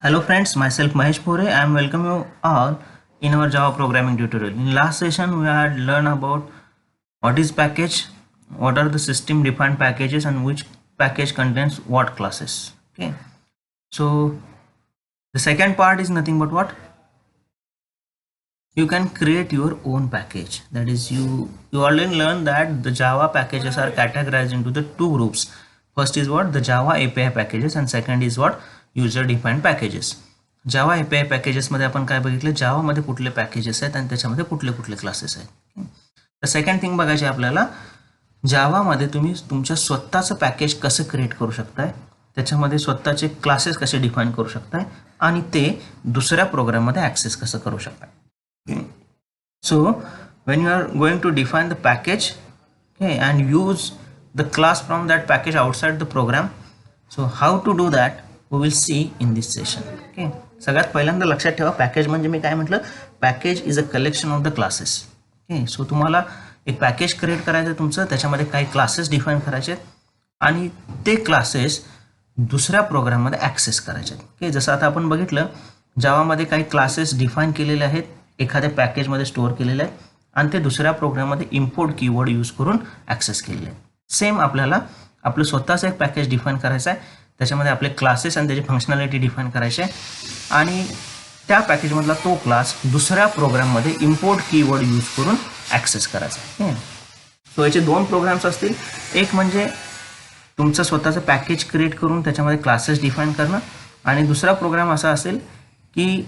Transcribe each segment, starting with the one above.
Hello friends, myself Mahesh Pore. I am welcome you all in our Java programming tutorial. In last session, we had learned about what is package, what are the system defined packages, and which package contains what classes. Okay, so the second part is nothing but what you can create your own package. That is, you already learned that the Java packages are categorized into the two groups. First is what the Java API packages, and second is what user defined packages. Java API packages मध्ये आपण काय बघितलं, जावा मध्ये कुठले packages आहेत आणि त्याच्यामध्ये कुठले कुठले क्लासेस आहेत. तर सेकंड थिंग बघायची आपल्याला, जावा मध्ये तुम्ही तुमच्या स्वतःचं पॅकेज कसं क्रिएट करू शकताय, त्याच्यामध्ये स्वतःचे क्लासेस कसे डिफाइन करू शकताय आणि ते दुसऱ्या प्रोग्राममध्ये ॲक्सेस कसं करू शकताय. So when you are going to define the package, okay, and use the class from that package outside the program, so how to do that we will see in this session. Okay, सगळ्यात पहिल्यांदा लक्षात ठेवा, package म्हणजे मी काय म्हटलं, package is a collection of the classes. Okay, so तुम्हाला एक package create करायचं आहे तुमचं, त्याच्यामध्ये काही क्लासेस डिफाइन करायचे आहेत आणि ते क्लासेस दुसऱ्या प्रोग्राममध्ये ॲक्सेस करायचे आहेत. ओके, जसं आता आपण बघितलं, जावामध्ये काही क्लासेस डिफाइन केलेले आहेत, एखाद्या पॅकेजमध्ये स्टोअर केलेले आहेत आणि ते दुसऱ्या प्रोग्राममध्ये इम्पोर्ट कीवर्ड यूज करून ॲक्सेस केलेले आहेत. सेम आपल्याला आपलं स्वतःचं एक पॅकेज डिफाइन करायचं आहे, त्याच्यामध्ये आपले क्लासेस आणि त्याची फंक्शनॅलिटी डिफाइन करायचे आणि त्या पॅकेजमधला तो क्लास दुसऱ्या प्रोग्राममध्ये इम्पोर्ट कीवर्ड यूज करून ॲक्सेस करायचा आहे. सो याचे दोन प्रोग्राम्स असतील, एक म्हणजे तुमचं स्वतःचं पॅकेज क्रिएट करून त्याच्यामध्ये क्लासेस डिफाइन करणं, आणि दुसरा प्रोग्राम असा असेल की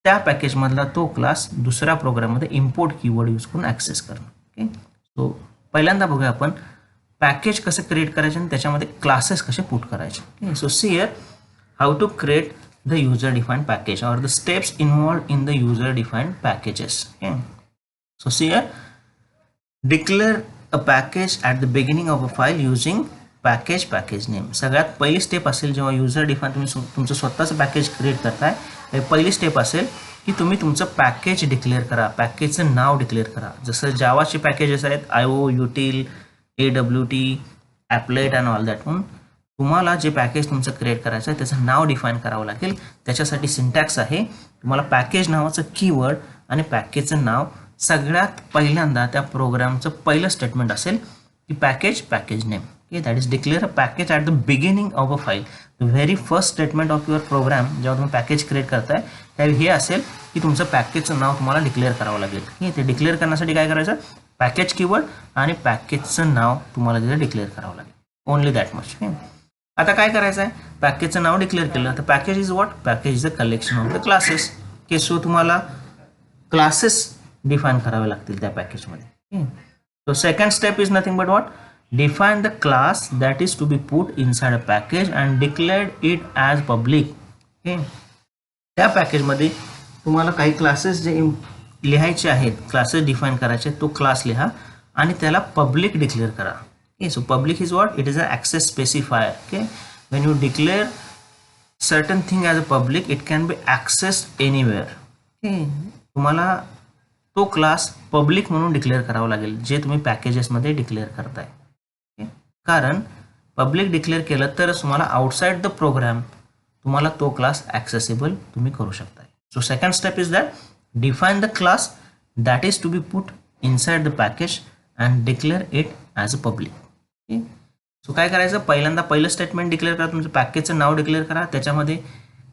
त्या पॅकेजमधला तो क्लास दुसऱ्या प्रोग्राममध्ये इम्पोर्ट कीवर्ड यूज करून ॲक्सेस करणं. ओके, सो पहिल्यांदा बघूया आपण पॅकेज कसं क्रिएट करायचे आणि त्याच्यामध्ये क्लासेस कसे पुट करायचे. Okay, so see here how to create the user defined package और the steps involved in the user defined packages. Okay, so see here declare a package at the beginning of a file using package name. सगळ्यात पहिली step असेल जेव्हा user define तुम्ही तुमचं स्वतःचं package create करताय, पहिली स्टेप असेल की तुम्ही तुमचं पॅकेज डिक्लेअर करा, पॅकेजचं नाव डिक्लेअर करा. जसं जावाचे पॅकेजेस आहेत IO, util, AWT, applet and all that. म्हणून तुम्हाला जे पॅकेज तुमचं क्रिएट करायचं आहे त्याचं नाव डिफाइन करावं लागेल. त्याच्यासाठी सिंटॅक्स आहे, तुम्हाला पॅकेज नावाचं कीवर्ड आणि पॅकेजचं नाव सगळ्यात पहिल्यांदा त्या प्रोग्रामचं पहिलं स्टेटमेंट असेल की package name. Okay, that is declare a package at the beginning of a file. The very first statement of your program जेव्हा तुम्ही पॅकेज क्रिएट करताय त्यावेळी हे असेल की तुमचं पॅकेजचं नाव तुम्हाला डिक्लेअर करावं लागेल. ते डिक्लेअर करण्यासाठी काय करायचं, पॅकेज कीवर्ड आणि पॅकेजचं नाव तुम्हाला तिथे डिक्लेअर करावं लागेल. Only that much. आता काय करायचं आहे, पॅकेजचं नाव डिक्लेअर केलं तर package is what, package is a collection of the classes. Okay, so तुम्हाला क्लासेस डिफाइन करावे लागतील त्या पॅकेजमध्ये. So second step is nothing but what, define the class that is to be put inside a package and declared it as public. Okay, त्या पॅकेजमध्ये तुम्हाला काही classes जे लिहायचे आहेत, क्लासेस डिफाइन करायचे, तो क्लास लिहा आणि त्याला पब्लिक डिक्लेअर करा. Okay, so public is what, it is a access specifier. Okay, when you declare certain thing as a public it can be accessed anywhere. Okay, तुम्हाला तो क्लास पब्लिक म्हणून declare करावा लागेल जे तुम्ही पॅकेजेसमध्ये डिक्लेअर करताय. कारण पब्लिक डिक्लेअर केलं तरच तुम्हाला आउटसाइड द प्रोग्राम तुम्हाला तो क्लास ॲक्सेसिबल तुम्ही करू शकताय. So second step is that define the class that is to be put inside the package and declare it as a public. Okay, so काय करायचं, पहिल्यांदा पहिलं स्टेटमेंट डिक्लेअर करा, तुमचं पॅकेजचं नाव डिक्लेअर करा, त्याच्यामध्ये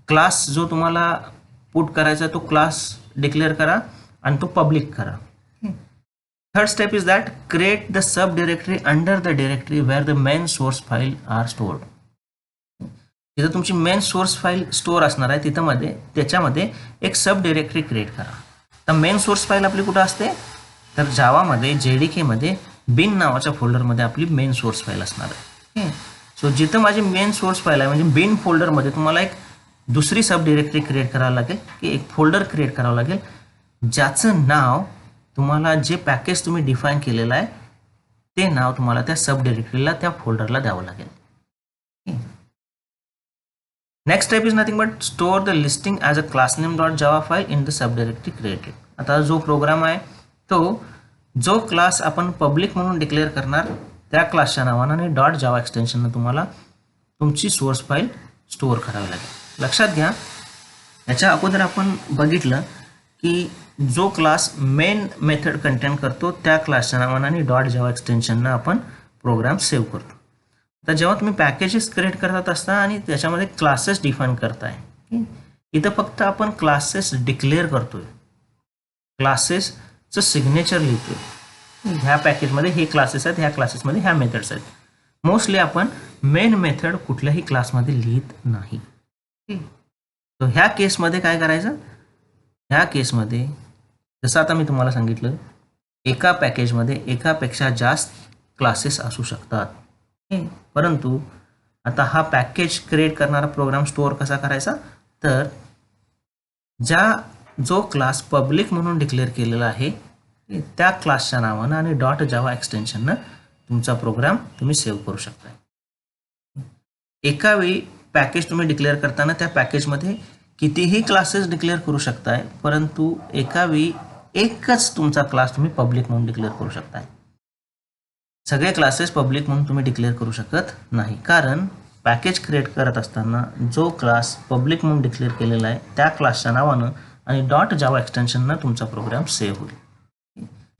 क्लास जो तुम्हाला पुट करायचा तो क्लास डिक्लेअर करा आणि तो पब्लिक करा. Third step is that create the subdirectory under the directory where the main source file are stored. जिथं तुमची मेन सोर्स फाईल स्टोअर असणार आहे तिथं त्याच्यामध्ये एक सब डिरेक्टरी क्रिएट करा. तर मेन सोर्स फाईल आपली कुठं असते, तर जावामध्ये JDK मध्ये बिन नावाच्या फोल्डरमध्ये आपली मेन सोर्स फाईल असणार आहे. सो जिथं माझी मेन सोर्स फाईल आहे म्हणजे बिन फोल्डरमध्ये तुम्हाला एक दुसरी सब डिरेक्टरी क्रिएट करावं लागेल, की एक फोल्डर क्रिएट करावं लागेल ज्याचं नाव तुम्हाला जे पॅकेज तुम्ही डिफाइन केलेलं आहे ते नाव तुम्हाला त्या सब डिरेक्टरीला, त्या फोल्डरला द्यावं लागेल. Next step is nothing but store the listing as a class name dot Java file in the sub directory created. आता जो प्रोग्राम आहे तो जो क्लास आपण पब्लिक म्हणून डिक्लेअर करणार त्या क्लासच्या नावानं आणि डॉट जावा एक्सटेन्शननं तुम्हाला तुमची सोर्स फाईल स्टोअर करावी लागेल. लक्षात घ्या, याच्या अगोदर आपण बघितलं की जो क्लास मेन मेथड कंटेन करतो त्या क्लासच्या नावानं आणि डॉट जावा एक्सटेन्शननं आपण प्रोग्राम सेव्ह करतो. तर जेव्हा तुम्ही पॅकेजेस क्रिएट करत असता आणि त्याच्यामध्ये क्लासेस डिफाईन करताय, इथं फक्त आपण क्लासेस डिक्लेअर करतोय, क्लासेसचं सिग्नेचर लिहितोय. ह्या पॅकेजमध्ये हे क्लासेस आहेत, ह्या क्लासेसमध्ये ह्या मेथड्स आहेत. मोस्टली आपण मेन मेथड कुठल्याही क्लासमध्ये लिहित नाही. तर ह्या केसमध्ये काय करायचं, ह्या केसमध्ये जसं आता मी तुम्हाला सांगितलं, एका पॅकेजमध्ये एकापेक्षा जास्त क्लासेस असू शकतात. परंतु आता हा पॅकेज क्रिएट करणारा प्रोग्राम स्टोअर कसा करायचा, तर जो क्लास पब्लिक म्हणून डिक्लेअर केलेला आहे त्या क्लासच्या नावानं आणि डॉट जावा एक्सटेन्शननं तुमचा प्रोग्राम तुम्ही सेव्ह करू शकता. एका वेळी पॅकेज तुम्ही डिक्लेअर करताना त्या पॅकेजमध्ये कितीही क्लासेस डिक्लेअर करू शकताय, परंतु एका वेळी एकच तुमचा क्लास तुम्ही पब्लिक म्हणून डिक्लेअर करू शकताय. सगळे क्लासेस पब्लिक म्हणून तुम्ही डिक्लेअर करू शकत नाही, कारण पॅकेज क्रिएट करत असताना जो क्लास पब्लिक म्हणून डिक्लेअर केलेला आहे त्या क्लासच्या नावानं आणि डॉट जावा एक्सटेन्शननं तुमचा प्रोग्राम सेव्ह होईल.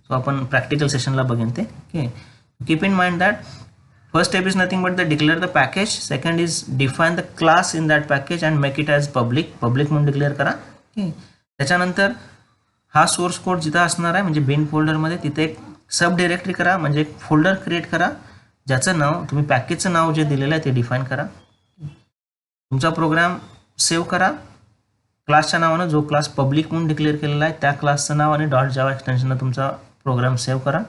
सो आपण प्रॅक्टिकल सेशनला बघेन ते. Okay, keep in mind that first step is nothing but the declare the package, second is define the class in that package and make it as public म्हणून declare करा. त्याच्यानंतर हा source code जिथं असणार आहे म्हणजे बिन फोल्डरमध्ये तिथे एक सब डिरेक्टरी करा, म्हणजे एक फोल्डर क्रिएट करा ज्याचं नाव तुम्ही पॅकेजचं नाव जे दिलेलं आहे ते डिफाईन करा. तुमचा प्रोग्राम सेव्ह करा क्लासच्या नावानं, जो क्लास पब्लिक म्हणून डिक्लेअर केलेला आहे त्या क्लासचं नाव आणि डॉट जावा एक्सटेन्शननं तुमचा प्रोग्राम सेव्ह करा.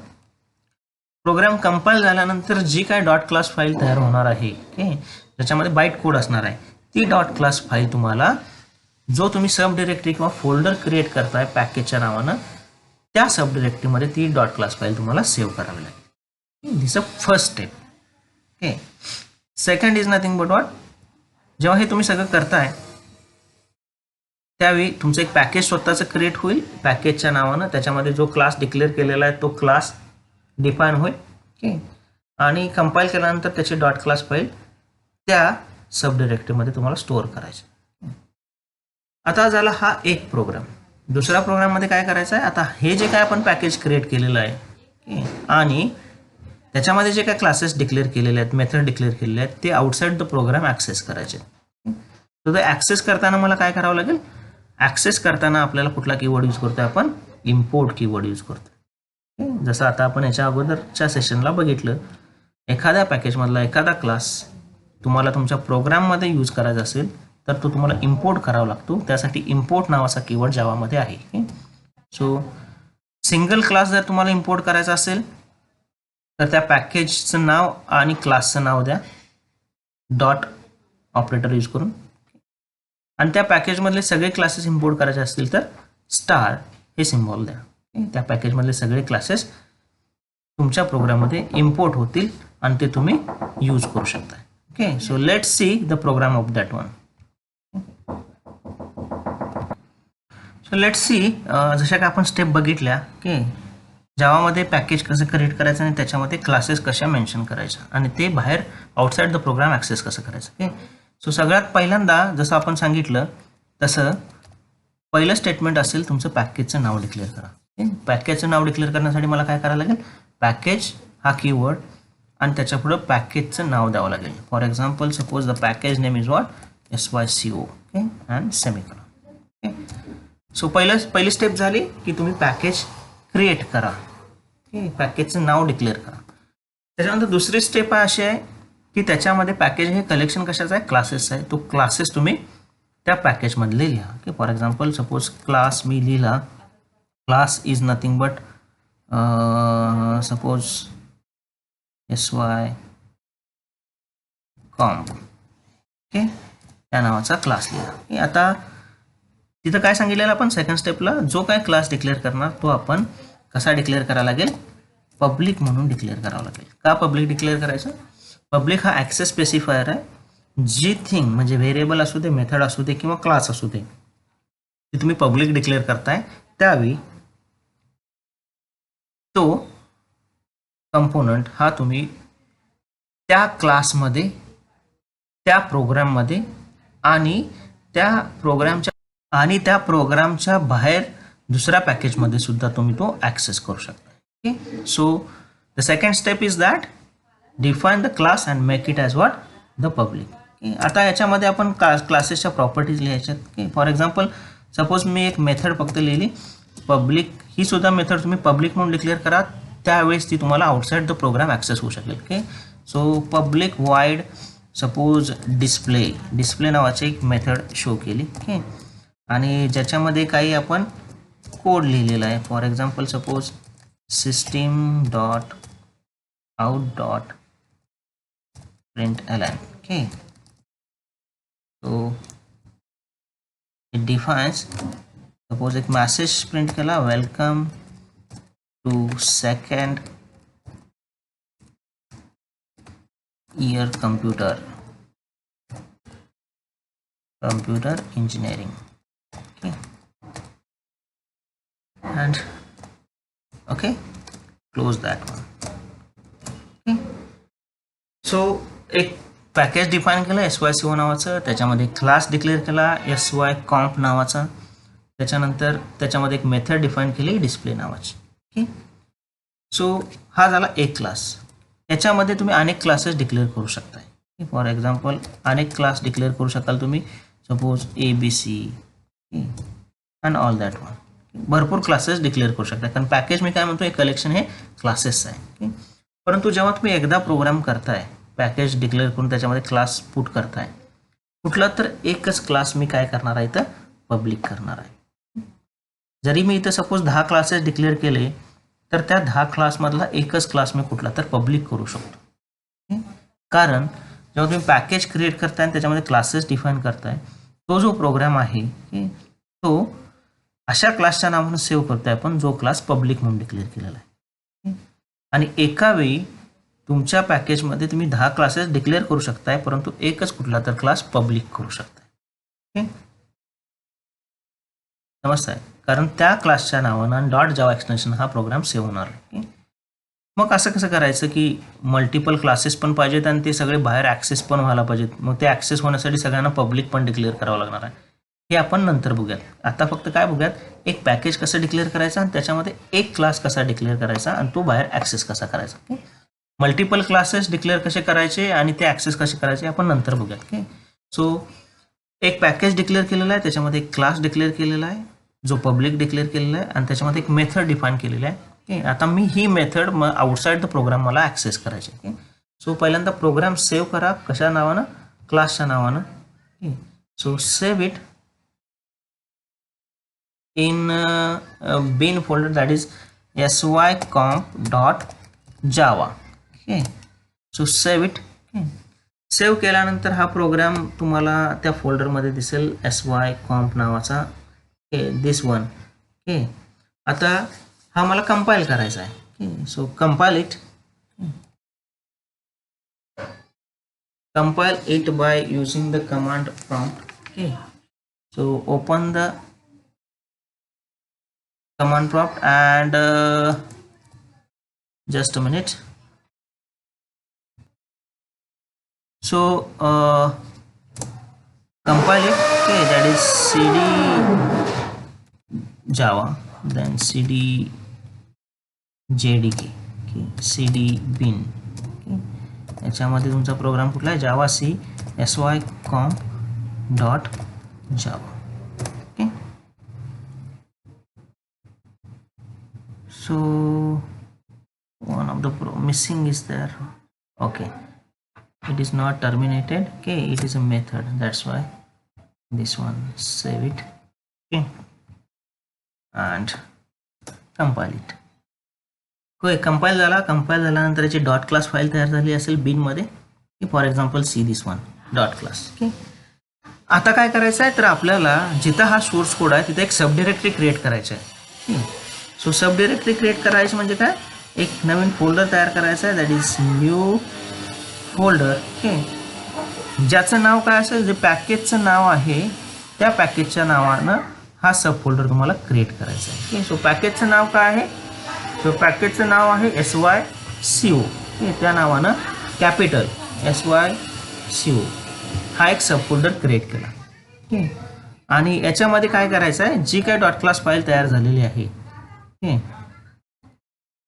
प्रोग्राम कंपाईल झाल्यानंतर जी काय डॉट क्लास फाईल तयार होणार आहे, ज्याच्यामध्ये बाईट कोड असणार आहे, ती डॉट क्लास फाईल तुम्हाला जो तुम्ही सब डिरेक्टरी किंवा फोल्डर क्रिएट करताय पॅकेजच्या नावानं त्या सब डिरेक्टरीमध्ये ती डॉट क्लास फाईल तुम्हाला सेव्ह करावी लागेल. दिस a first step. Okay, second is nothing but what, जेव्हा हे तुम्ही सगळं करताय त्यावेळी तुमचं एक पॅकेज स्वतःचं क्रिएट होईल पॅकेजच्या नावानं, त्याच्यामध्ये जो क्लास डिक्लेअर केलेला आहे तो क्लास डिफाईन होईल. ओके, आणि कंपाईल केल्यानंतर त्याची डॉट क्लास फाईल त्या सब डिरेक्टरीमध्ये तुम्हाला स्टोअर करायचे. आता झाला हा एक प्रोग्राम. दुसऱ्या प्रोग्राममध्ये काय करायचं आहे, आता हे जे काय आपण पॅकेज क्रिएट केलेलं आहे आणि त्याच्यामध्ये जे काय क्लासेस डिक्लेअर केलेले आहेत, मेथड डिक्लेअर केलेले आहेत, ते आउटसाइड द प्रोग्राम ॲक्सेस करायचे. तर ते ॲक्सेस करताना मला काय करावं लागेल, ॲक्सेस करताना आपल्याला कुठला कीवर्ड यूज करतोय आपण, इम्पोर्ट कीवर्ड यूज करतो. जसं आता आपण याच्या अगोदरच्या सेशनला बघितलं, एखाद्या पॅकेजमधला एखादा क्लास तुम्हाला तुमच्या प्रोग्राममध्ये यूज करायचा असेल तर तो तुम्हाला इम्पोर्ट करावा लागतो. त्यासाठी इम्पोर्ट नावाचा कीवर्ड जावामध्ये आहे. सो सिंगल क्लास जर तुम्हाला इम्पोर्ट करायचा असेल तर त्या पॅकेजचं नाव आणि क्लासचं नाव द्या डॉट ऑपरेटर यूज करून, आणि त्या पॅकेजमधले सगळे क्लासेस इम्पोर्ट करायचे असतील तर स्टार हे सिम्बॉल द्या. त्या पॅकेजमधले सगळे क्लासेस तुमच्या प्रोग्राममध्ये इम्पोर्ट होतील आणि ते तुम्ही यूज करू शकता. Okay, so let's see the program of that one. So let's see, जशा का आपण स्टेप बघितल्या की जावामध्ये पॅकेज कसं क्रिएट करायचं आणि त्याच्यामध्ये क्लासेस कशा मेन्शन करायच्या आणि ते बाहेर आउटसाइड द प्रोग्राम ॲक्सेस कसं करायचं. ओके, सो सगळ्यात पहिल्यांदा जसं आपण सांगितलं तसं पहिलं स्टेटमेंट असेल तुमचं पॅकेजचं नाव डिक्लेअर करा. पॅकेजचं नाव डिक्लेअर करण्यासाठी मला काय करायला लागेल, पॅकेज हा कीवर्ड आणि त्याच्या पुढं पॅकेजचं नाव द्यावं लागेल. For example suppose the package name is what, SYCO. Okay, and semicolon. Okay, so पहिली स्टेप झाली की तुम्ही पॅकेज क्रिएट करा. ओके, पॅकेजचं नाव डिक्लेअर करा. त्याच्यानंतर दुसरी स्टेप अशी आहे की त्याच्यामध्ये पॅकेज हे कलेक्शन कशाचं आहे, क्लासेसचं आहे. तो क्लासेस तुम्ही त्या पॅकेजमधले लिहा. Okay, for example suppose class मी लिहिला, class is nothing but suppose SY comp. Okay, त्या नावाचा क्लास लिहा. आता तिथं काय सांगितलेलं आपण सेकंड स्टेपला, जो काय क्लास डिक्लेअर करणार तो आपण कसा डिक्लेअर करायला लागेल, पब्लिक म्हणून डिक्लेअर करावं लागेल. का पब्लिक डिक्लेअर करायचं, पब्लिक हा ॲक्सेस स्पेसिफायर आहे. जी थिंग म्हणजे व्हेरिएबल असू दे, मेथड असू दे किंवा क्लास असू दे, ते तुम्ही पब्लिक डिक्लेअर करताय त्यावेळी तो कंपोनंट हा तुम्ही त्या क्लासमध्ये, त्या प्रोग्राममध्ये आणि त्या प्रोग्रामच्या आणि त्या प्रोग्रामच्या बाहेर दुसऱ्या पॅकेजमध्ये सुद्धा तुम्ही तो ॲक्सेस करू शकता. Okay, so the second step is that define the class and make it as what the public. आता याच्यामध्ये आपण क्लासेसच्या प्रॉपर्टीज लिहायच्यात. ओके, फॉर एक्झाम्पल सपोज मी एक मेथड फक्त लिहिली पब्लिक, ही सुद्धा मेथड तुम्ही पब्लिक म्हणून डिक्लेअर करा, त्यावेळेस ती तुम्हाला आउटसाईड द प्रोग्राम ॲक्सेस होऊ शकेल. Okay, so public wide suppose display नावाची एक मेथड शो केली. ओके, आणि ज्याच्यामध्ये काही आपण कोड लिहिलेला आहे. For example suppose system dot out dot println. Okay, so it defines suppose एक मेसेज प्रिंट केला welcome to second year computer engineering. Okay, and okay, close that one. Okay, so एक package define केलं SYCO नावाचं, त्याच्यामध्ये class declare केला SYComp नावाचा, त्याच्यानंतर त्याच्यामध्ये एक मेथड डिफाईन केली डिस्प्ले नावाची. ओके, सो हा झाला एक क्लास. याच्यामध्ये तुम्ही अनेक क्लासेस डिक्लेअर करू शकता. फॉर एक्झाम्पल अनेक क्लास डिक्लेअर करू शकाल तुम्ही, suppose ABC and all that one. भरपूर क्लासेस डिक्लेअर करू शकता, कारण पॅकेज मी काय म्हणतो एक कलेक्शन हे क्लासेसचं आहे. परंतु जेव्हा तुम्ही एकदा प्रोग्राम करताय पॅकेज डिक्लेअर करून त्याच्यामध्ये क्लास पुट करताय कुठला, तर एकच क्लास मी काय करणार आहे तर पब्लिक करणार आहे. जरी मी इथं सपोज 10 क्लासेस डिक्लेअर केले तर त्या 10 क्लासमधला एकच क्लास मी कुठला तर पब्लिक करू शकतो. कारण जेव्हा तुम्ही पॅकेज क्रिएट करताय आणि त्याच्यामध्ये क्लासेस डिफाईन करताय, तो जो प्रोग्राम आहे तो अशा क्लासच्या नावानं सेव्ह करतोय आपण जो क्लास पब्लिक म्हणून डिक्लेअर केलेला आहे. आणि एका वेळी तुमच्या पॅकेजमध्ये तुम्ही 10 क्लासेस डिक्लेअर करू शकताय, परंतु एकच कुठला तर क्लास पब्लिक करू शकताय. ओके, समजताय, कारण त्या क्लासच्या नावानं डॉट जावा एक्सटेन्शन हा प्रोग्राम सेव्ह होणार आहे. मग असं कसं करायचं की मल्टिपल क्लासेस पण पाहिजेत आणि ते सगळे बाहेर ॲक्सेस पण व्हायला पाहिजेत. मग ते ॲक्सेस होण्यासाठी सगळ्यांना पब्लिक पण डिक्लेअर करावं लागणार आहे. हे आपण नंतर बघूयात. आता फक्त काय बघूयात, एक पॅकेज कसं डिक्लेअर करायचा आणि त्याच्यामध्ये एक क्लास कसा डिक्लेअर करायचा आणि तो बाहेर ॲक्सेस कसा करायचा. ओके, मल्टिपल क्लासेस डिक्लेअर कसे करायचे आणि ते ॲक्सेस कसे करायचे आपण नंतर बघूयात. ओके, सो एक पॅकेज डिक्लेअर केलेला आहे, त्याच्यामध्ये एक क्लास डिक्लेअर केलेला आहे जो पब्लिक डिक्लेअर केलेला आहे, आणि त्याच्यामध्ये एक मेथड डिफाईन केलेली आहे. ओके, आता मी ही मेथड मग आउटसाईड द प्रोग्राम मला ॲक्सेस करायचे. ओके, सो पहिल्यांदा प्रोग्राम सेव्ह करा कशा नावानं, क्लासच्या नावानं. Okay, so save it in bin folder, that is sycomp.java. Okay, so save it. Save केल्यानंतर हा प्रोग्राम तुम्हाला त्या फोल्डरमध्ये दिसेल sycomp नावाचा. Okay, this one. ओके, आता हा मला कंपाईल करायचा आहे. Okay, so compile it by using the command prompt. Okay, so open the command prompt and just a minute. So compile it. Okay, that is cd java, then cd jdk. Okay, cd bin. Okay, याच्यामध्ये तुमचा programme कुठला आहे, जावा C sycomp.java. So one of the missing is there. Okay, it is not terminated. Okay, it is a method, that's why this one. Save it. Okay, and compile it. Okay, compile झाल्यानंतर याची dot class file तयार झाली असेल बिन मध्ये. For example see this one dot class. Okay, आता काय करायचं आहे तर आपल्याला जिथं हा सोर्स कोड आहे तिथे एक सब डिरेक्टरी क्रिएट करायचं आहे. सो सब डिरेक्टरी क्रिएट करायची म्हणजे काय, एक नवीन फोल्डर तयार करायचं आहे, that is new folder. Okay, ज्याचं नाव काय असेल, जे पॅकेजचं नाव आहे त्या पॅकेजच्या नावानं हा सब फोल्डर तुम्हाला क्रिएट करायचा आहे. ओके, सो पॅकेजचं नाव काय आहे, सो पॅकेजचं नाव आहे SYCO. ओके, त्या नावानं कॅपिटल SYCO हा एक सब फोल्डर क्रिएट केला. ओके, आणि याच्यामध्ये काय करायचं आहे, जी काय डॉट क्लास फाईल तयार झालेली आहे ओके,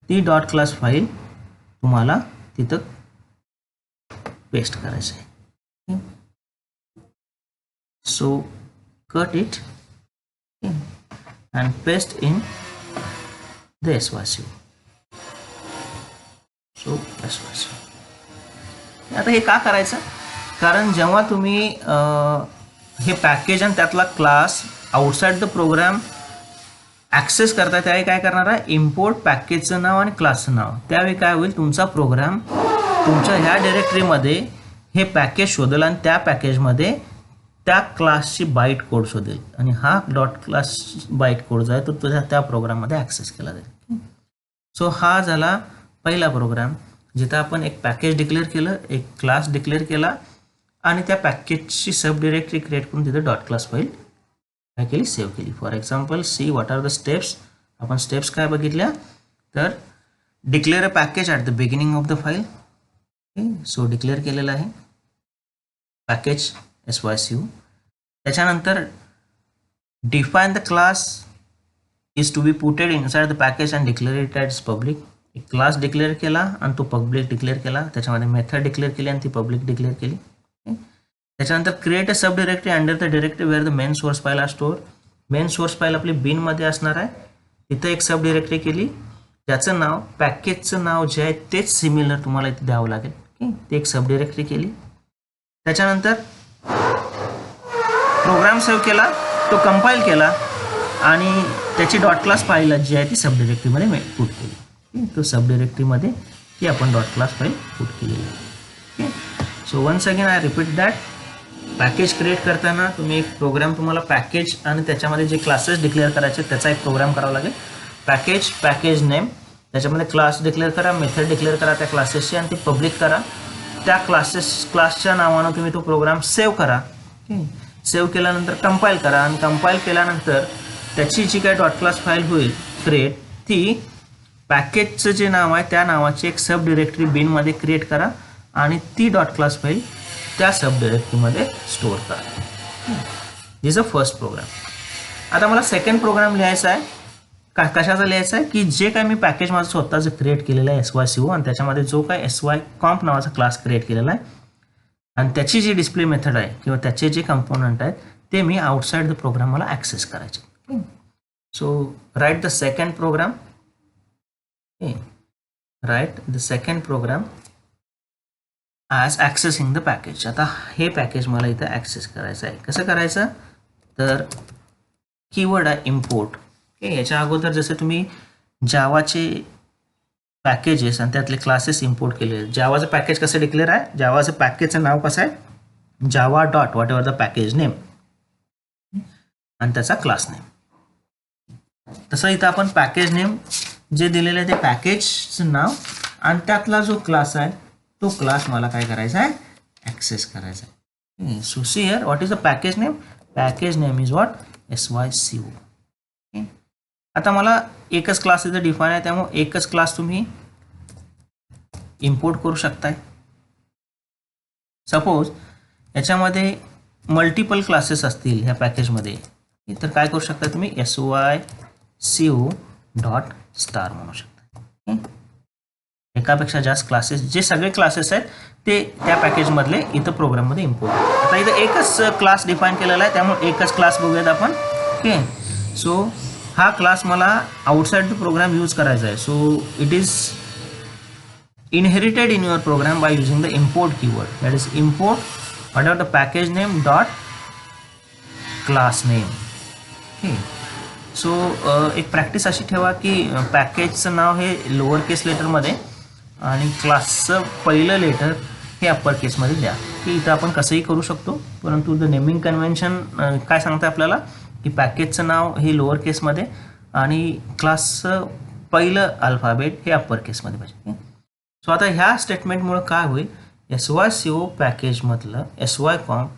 ती डॉट क्लास फाईल तुम्हाला तिथं पेस्ट करायचं आहे. So cut it and paste in the SYCU. So SYCU. आता हे का करायचं, कारण जेव्हा तुम्ही हे पॅकेज आणि त्यातला class outside the program access करता त्यावेळी काय करणार आहे, इम्पोर्ट पॅकेजचं नाव आणि क्लासचं नाव. त्यावेळी काय होईल, तुमचा प्रोग्राम तुमच्या ह्या डिरेक्टरीमध्ये हे पॅकेज शोधेल आणि त्या पॅकेजमध्ये त्या क्लासची बाईट कोड शोधेल आणि हा डॉट क्लास बाईट कोड जो आहे तो तुझ्या त्या प्रोग्राममध्ये ॲक्सेस केला जाईल. सो हा झाला पहिला प्रोग्राम जिथं आपण एक पॅकेज डिक्लेअर केलं, एक क्लास डिक्लेअर केला आणि त्या पॅकेजची सब डिरेक्टरी क्रिएट करून तिथं डॉट क्लास फाईल काय केली, सेव्ह केली. For example see what are the steps. आपण स्टेप्स काय बघितल्या, तर declare a package at the beginning of the file. So declare केलेलं आहे पॅकेज SYCU. त्याच्यानंतर define the class is to be putted inside the package and declare it as public. एक class declare केला आणि तो पब्लिक डिक्लेअर केला, त्याच्यामध्ये method declare केली आणि ती पब्लिक डिक्लेअर केली. त्याच्यानंतर create a sub directory under the directory where the main source file are store. Main source file आपली बिनमध्ये असणार आहे, तिथं एक सब डिरेक्टरी केली ज्याचं नाव पॅकेजचं नाव जे आहे तेच सिमिलर तुम्हाला इथे द्यावं लागेल. ते एक सब डिरेक्टरी केली. त्याच्यानंतर प्रोग्राम सेव्ह केला, तो कंपाईल केला आणि त्याची डॉट क्लास फाईल जी आहे ती सब डिरेक्टरीमध्ये पुट केली. तो सब डिरेक्टरीमध्ये ती आपण डॉट क्लास फाईल पुट केलेली आहे. So once again I repeat that, package create करताना तुम्ही एक प्रोग्राम, तुम्हाला पॅकेज आणि त्याच्यामध्ये जे क्लासेस डिक्लेअर करायचे त्याचा एक प्रोग्राम करावा लागेल. पॅकेज नेम, त्याच्यामध्ये क्लास डिक्लेअर करा, मेथड डिक्लेअर करा त्या क्लासेसची आणि ती पब्लिक करा. त्या क्लासच्या नावानं तुम्ही तो प्रोग्राम सेव्ह करा. सेव्ह केल्यानंतर कंपाईल करा आणि कंपाईल केल्यानंतर त्याची जी काय डॉट क्लास फाईल होईल क्रिएट, ती पॅकेजचं जे नाव आहे त्या नावाची एक सब डिरेक्टरी बिनमध्ये क्रिएट करा आणि ती डॉट क्लास फाईल त्या सब डिरेक्टरीमध्ये स्टोअर करा. This a first program. आता मला सेकंड प्रोग्राम लिहायचा आहे. कशाचा लिहायचा आहे, की जे काय मी पॅकेज माझं स्वतःचं क्रिएट केलेलं आहे SYCU आणि त्याच्यामध्ये जो काय SYComp नावाचा क्लास क्रिएट केलेला आहे आणि त्याची जी डिस्प्ले मेथड आहे किंवा त्याचे जे कंपोनंट आहेत ते मी आउटसाइड द प्रोग्राम मला ॲक्सेस करायचे. So write the second program, write the second program as accessing the package. आता हे पॅकेज मला इथं ॲक्सेस करायचं आहे. कसं करायचं, तर कीवर्ड आहे इम्पोर्ट. याच्या अगोदर जसे तुम्ही जावाचे पॅकेजेस आणि त्यातले क्लासेस इम्पोर्ट केले. जावाचं पॅकेज कसं डिक्लेअर आहे, जावाचं पॅकेजचं नाव कसं आहे, Java dot what ever the package name आणि त्याचा क्लास नेम. तसं इथं आपण पॅकेज नेम जे दिलेलं आहे ते पॅकेजचं नाव आणि त्यातला जो क्लास आहे तो क्लास मला काय करायचा आहे, ॲक्सेस करायचा आहे. So see here what is the package name, package name is what SYCU. आता मला एकच क्लास इथं डिफाईन आहे त्यामुळे एकच क्लास तुम्ही इम्पोर्ट करू शकताय. सपोज याच्यामध्ये मल्टिपल क्लासेस असतील ह्या पॅकेजमध्ये, तर काय करू शकता तुम्ही SYCU डॉट स्टार म्हणू शकता. एकापेक्षा जास्त क्लासेस, जे सगळे क्लासेस आहेत ते त्या पॅकेजमधले इथं प्रोग्राममध्ये इम्पोर्ट. आता इथं एकच क्लास डिफाईन केलेला आहे त्यामुळे एकच क्लास बघूयात आपण. ओके, सो हा क्लास मला आउटसाइड द प्रोग्राम यूज करायचा आहे. So it is inherited in your program by using the import keyword, that is import whatever the package name dot class name. Okay, so एक practice अशी ठेवा की पॅकेजचं नाव हे lower केस लेटरमध्ये आणि क्लासचं पहिलं लेटर हे अप्पर केसमध्ये द्या. की इथं आपण कसंही करू शकतो, परंतु द नेमिंग कन्व्हेन्शन काय सांगतं आपल्याला की पॅकेजचं नाव हे लोअर केसमध्ये आणि क्लासचं पहिलं अल्फाबेट हे अप्पर केसमध्ये पाहिजे. सो आता ह्या स्टेटमेंटमुळे काय होईल, SYCU पॅकेजमधलं SYComp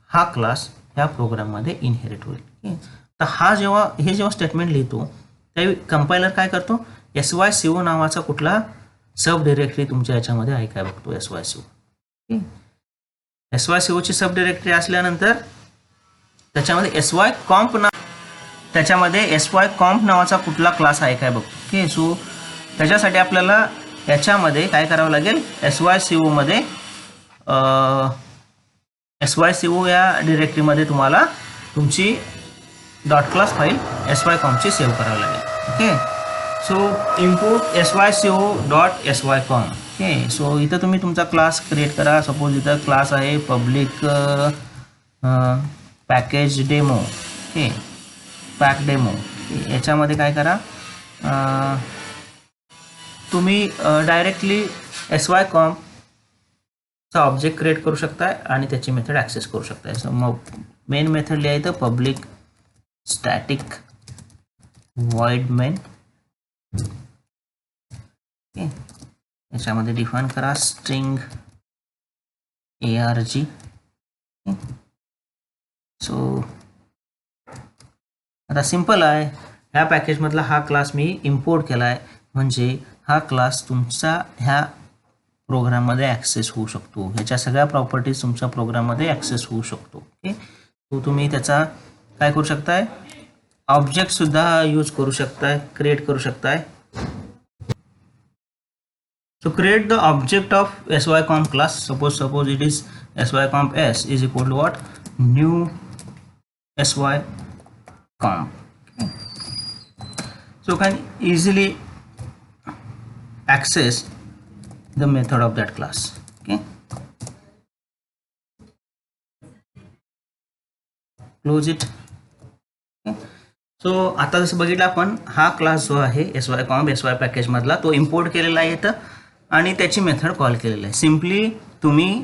हा क्लास ह्या प्रोग्राममध्ये इनहेरिट होईल. तर हे जेव्हा स्टेटमेंट लिहितो त्यावेळी कंपायलर काय करतो, SYCU नावाचा कुठला सब डिरेक्टरी तुमच्या याच्यामध्ये आहे काय बघतो SYCU. SYCUची सब डिरेक्टरी असल्यानंतर त्याच्यामध्ये SY comp नावाचा कुठला क्लास आहे काय बघ. ओके, सो त्याच्यासाठी आपल्याला याच्यामध्ये काय करावं लागेल, SYCO मध्ये SYCO या डिरेक्टरीमध्ये तुम्हाला तुमची .class फाईल SYcomp ची सेव्ह करावी लागेल. Okay, so import SYCO.SYcom. Okay, so इथं तुम्ही तुमचा क्लास क्रिएट करा. सपोज इथं क्लास आहे public package demo. Okay, pack demo. याच्यामध्ये काय करा, तुम्ही डायरेक्टली SYcomp चा ऑब्जेक्ट क्रिएट करू शकताय आणि त्याची मेथड ॲक्सेस करू शकताय. सो मग मेन मेथड लिहायचं public static void main. Okay, याच्यामध्ये डिफाईन करा स्ट्रिंग arg. सो आता सिंपल आहे, ह्या पॅकेजमधला हा क्लास मी इम्पोर्ट केला आहे, म्हणजे हा क्लास तुमचा ह्या प्रोग्राममध्ये ॲक्सेस होऊ शकतो. ह्याच्या सगळ्या प्रॉपर्टीज तुमच्या प्रोग्राममध्ये ॲक्सेस होऊ शकतो. ओके, तो तुम्ही त्याचा काय करू शकताय, ऑब्जेक्टसुद्धा यूज करू शकताय, क्रिएट करू शकताय. So create the object of SYcomp class. Suppose it is SYcomp s is equal to what, new SYcomp. Okay. So can easily access the method of that class. Okay, close it. Okay. So आता जसं बघितलं आपण, हा class जो आहे SYcomp SY package मधला तो import केलेला आहे इथं आणि त्याची मेथड कॉल केलेली आहे. सिम्पली तुम्ही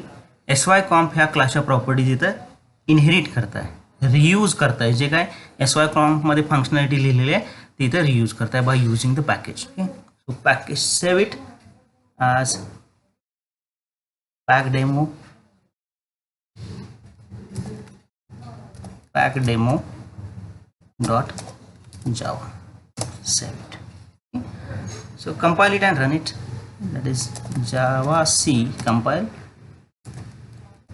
SYcomp ह्या क्लासच्या प्रॉपर्टीज इथं इनहेरिट करताय, रियूज करताय. जे काय SYcomp मध्ये फंक्शनॅलिटी लिहिलेली आहे ती इथं रियूज करताय by using the package. Okay, so package save it as pack demo dot java. Save it. Okay. So compile it and run it. That is java c compile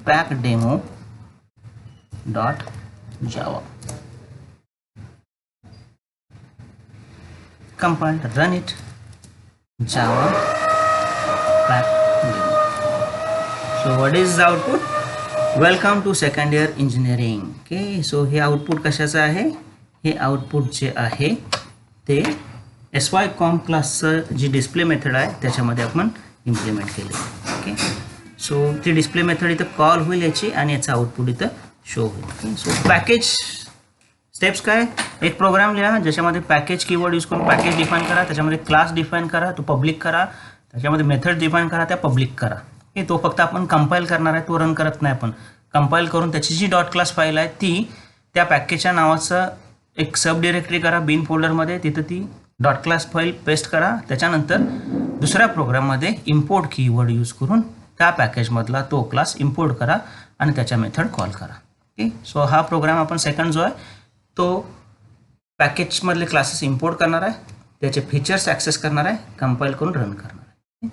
pack demo dot java. Compile, run it, java pack demo. So what is the output? Welcome to second year engineering. Okay, so हे output कशाचं आहे, हे output जे आहे ते SYcomp क्लासचं जी display method आहे त्याच्यामध्ये आपण इम्प्लिमेंट केले. ओके, सो ती डिस्प्ले मेथड इथं कॉल होईल याची आणि याचं आउटपुट इथं शो होईल. ओके, सो पॅकेज स्टेप्स काय, एक प्रोग्राम लिहा ज्याच्यामध्ये पॅकेज कीवर्ड यूज करून पॅकेज डिफाईन करा, त्याच्यामध्ये क्लास डिफाईन करा, तो पब्लिक करा, त्याच्यामध्ये मेथड डिफाईन करा, त्या पब्लिक करा. ओके, तो फक्त आपण कंपाईल करणार आहे, तो रन करत नाही. आपण कंपाईल करून त्याची जी .class फाईल आहे ती त्या पॅकेजच्या नावाचं एक सब डिरेक्टरी करा बिन फोल्डरमध्ये, तिथं ती .class फाईल पेस्ट करा. त्याच्यानंतर दुसऱ्या प्रोग्राममध्ये इम्पोर्ट कीवर्ड यूज करून त्या पॅकेजमधला तो क्लास इम्पोर्ट करा आणि त्याच्या मेथड कॉल करा. ओके, सो हा प्रोग्राम आपण सेकंड जो आहे तो पॅकेजमधले क्लासेस इम्पोर्ट करणार आहे, त्याचे फीचर्स ॲक्सेस करणार आहे, कंपाईल करून रन करणार आहे.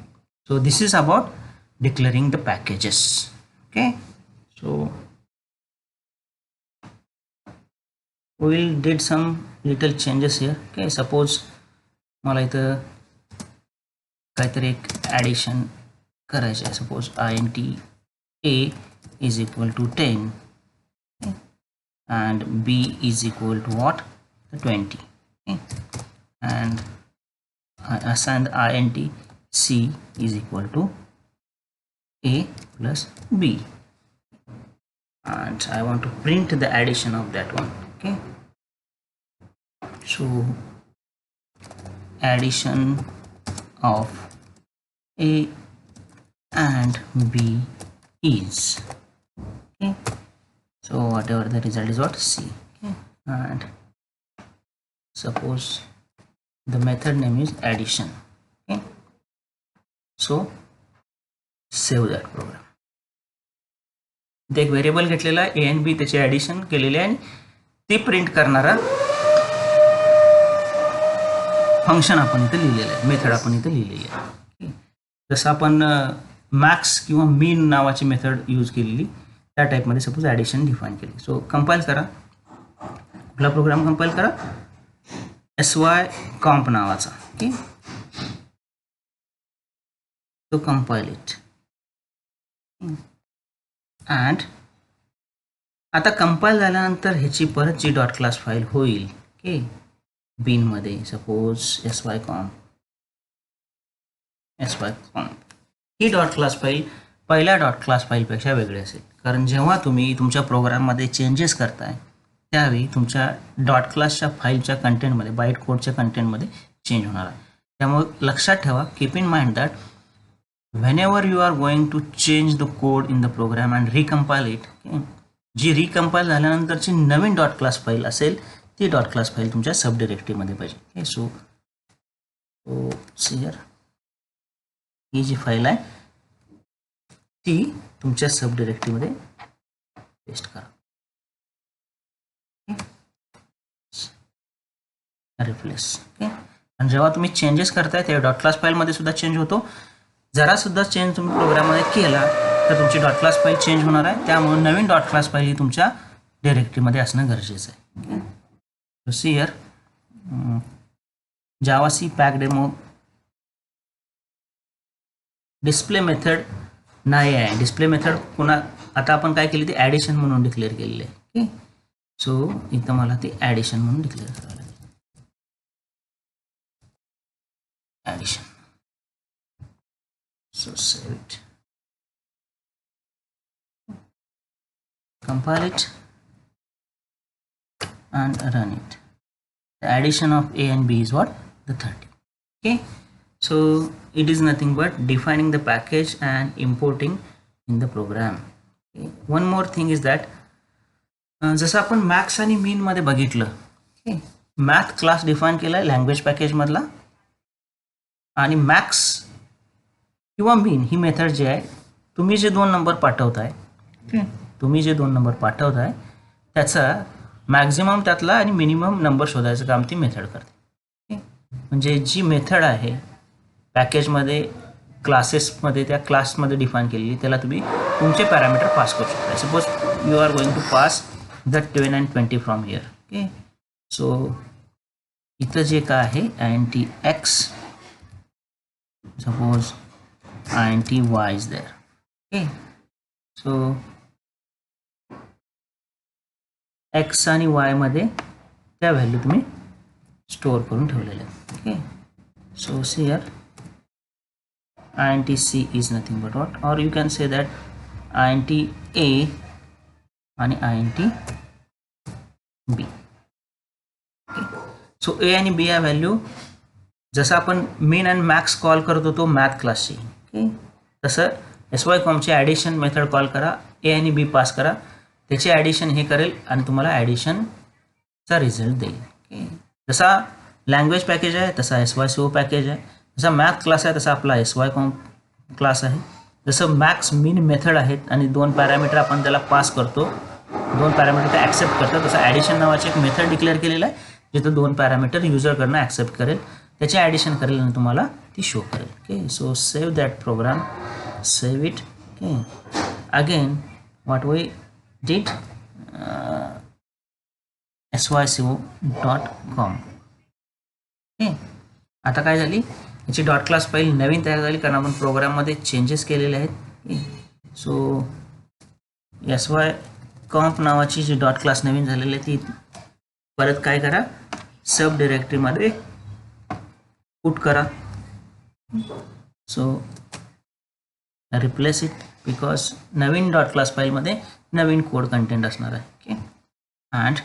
So this is about declaring the packages. Okay, so we'll did some little changes here. Okay, suppose मला इथं काहीतरी एक ॲडिशन करायचं आहे. Suppose int a is equal to 10 okay, and b is equal to what, 20. Okay, and I assign int c is equal to a plus b and I want to print the addition of that one. Okay, so addition of a and b is, okay, so whatever the result is what, c. Okay, and suppose the method name is addition. Okay, so save that program. एक variable घेतलेला आहे A and बी, त्याचे addition केलेले आहे आणि ते print करणारा function आपण इथं लिहिलेलं आहे, मेथड आपण इथं लिहिलेली आहे. जसं आपण मॅक्स किंवा मीन नावाची मेथड यूज केलेली त्या टाईपमध्ये सपोज ॲडिशन डिफाईन केली. सो कंपाईल करा, आपला प्रोग्राम कंपाईल करा sy-comp नावाचा. ओके, तो कंपाईल इट. अँड आता कंपाईल झाल्यानंतर ह्याची परत जी डॉट क्लास फाईल होईल ओके बिनमध्ये, सपोज sy-comp ही डॉट क्लास फाईल पहिल्या डॉट क्लास फाईलपेक्षा वेगळी असेल, कारण जेव्हा तुम्ही तुमच्या प्रोग्राममध्ये चेंजेस करताय त्यावेळी तुमच्या डॉट क्लासच्या फाईलच्या कंटेंटमध्ये, बाईट कोडच्या कंटेंटमध्ये चेंज होणार आहे. त्यामुळे लक्षात ठेवा, keep in mind that whenever you are going to change the code in the program and recompile it, जी रिकम्पाईल झाल्यानंतरची नवीन डॉट क्लास फाईल असेल ती डॉट क्लास फाईल तुमच्या सब डिरेक्टरीमध्ये पाहिजे. ओके, सो हियर ही जी फाईल आहे ती तुमच्या सब डिरेक्टरीमध्ये पेस्ट करा. रिप्लेस. ओके, आणि जेव्हा तुम्ही चेंजेस करताय तेव्हा डॉट क्लास फाईलमध्ये सुद्धा चेंज होतो. जरा सुद्धा चेंज तुम्ही प्रोग्राममध्ये केला तर तुमची डॉट क्लास फाईल चेंज होणार आहे. त्यामुळे नवीन डॉट क्लास फाईल ही तुमच्या डिरेक्टरीमध्ये असणं गरजेचं आहे. Okay, see here javac pack demo display method नाही आहे. डिस्प्ले मेथड पुन्हा आता आपण काय केली ती ॲडिशन म्हणून डिक्लेअर केलेली आहे. ओके, सो इथं मला ती ॲडिशन म्हणून डिक्लेअर करावं लागेल. Addition. So save it, compile it and run it. The addition of A and B is what? The 30. Okay, so it is nothing but defining the package and importing in the program. Okay. One more thing is that जसं आपण max आणि मीन मध्ये बघितलं, okay, math class define केलाय language package मधला, आणि max किंवा mean he method जी आहे, तुम्ही जे 2 नंबर पाठवताय, तुम्ही जे 2 नंबर पाठवताय त्याचा मॅक्झिमम त्यातला आणि मिनिमम नंबर शोधायचं काम ती मेथड करते. म्हणजे जी मेथड आहे पॅकेजमध्ये क्लासेसमध्ये त्या क्लासमध्ये डिफाईन केलेली त्याला तुम्ही तुमचे पॅरामीटर पास करू शकता. Suppose you are going to pass the 10 and 20 from here. Okay, so इथं जे काय आहे int x, suppose int y is there. Okay, so x आणि y मध्ये त्या व्हॅल्यू तुम्ही स्टोअर करून ठेवलेल्या आहेत. Okay, so see here int c is nothing but what, or you can say that int a आणि int b. Okay, so a आणि b या व्हॅल्यू जसं आपण मीन अँड मॅक्स कॉल करतो तो मॅथ क्लासची, ओके, तसं sy-comp ची ॲडिशन मेथड कॉल करा, ए आणि बी पास करा, त्याचे ॲडिशन हे करेल आणि तुम्हाला ॲडिशनचा रिझल्ट देईल. ओके, जसा लँग्वेज पॅकेज आहे तसा sy-co पॅकेज आहे, जसा मॅथ क्लास आहे तसा आपला sy-comp क्लास आहे, जसं मॅक्स मीन मेथड आहेत आणि 2 पॅरामीटर आपण त्याला पास करतो, 2 पॅरामीटर ते ॲक्सेप्ट करतात, तसं ॲडिशन नावाची एक मेथड डिक्लेअर केलेलं आहे जिथं 2 पॅरामीटर युजरकडनं ॲक्सेप्ट करेल, त्याचे ॲडिशन करेल आणि तुम्हाला ती शो करेल. Okay, so save that program, save it. Okay, again what we did sy-co.com. Okay, आता काय झाली याची डॉट क्लास फाईल नवीन तयार झाली कारण आपण प्रोग्राममध्ये चेंजेस केलेले आहेत. सो sy-comp नावाची जी डॉट क्लास नवीन झालेली आहे ती परत काय करा सब डिरेक्टरीमध्ये पुट करा. So replace it because Naveen dot class फाईलमध्ये नवीन कोड कंटेंट असणार आहे. Okay, and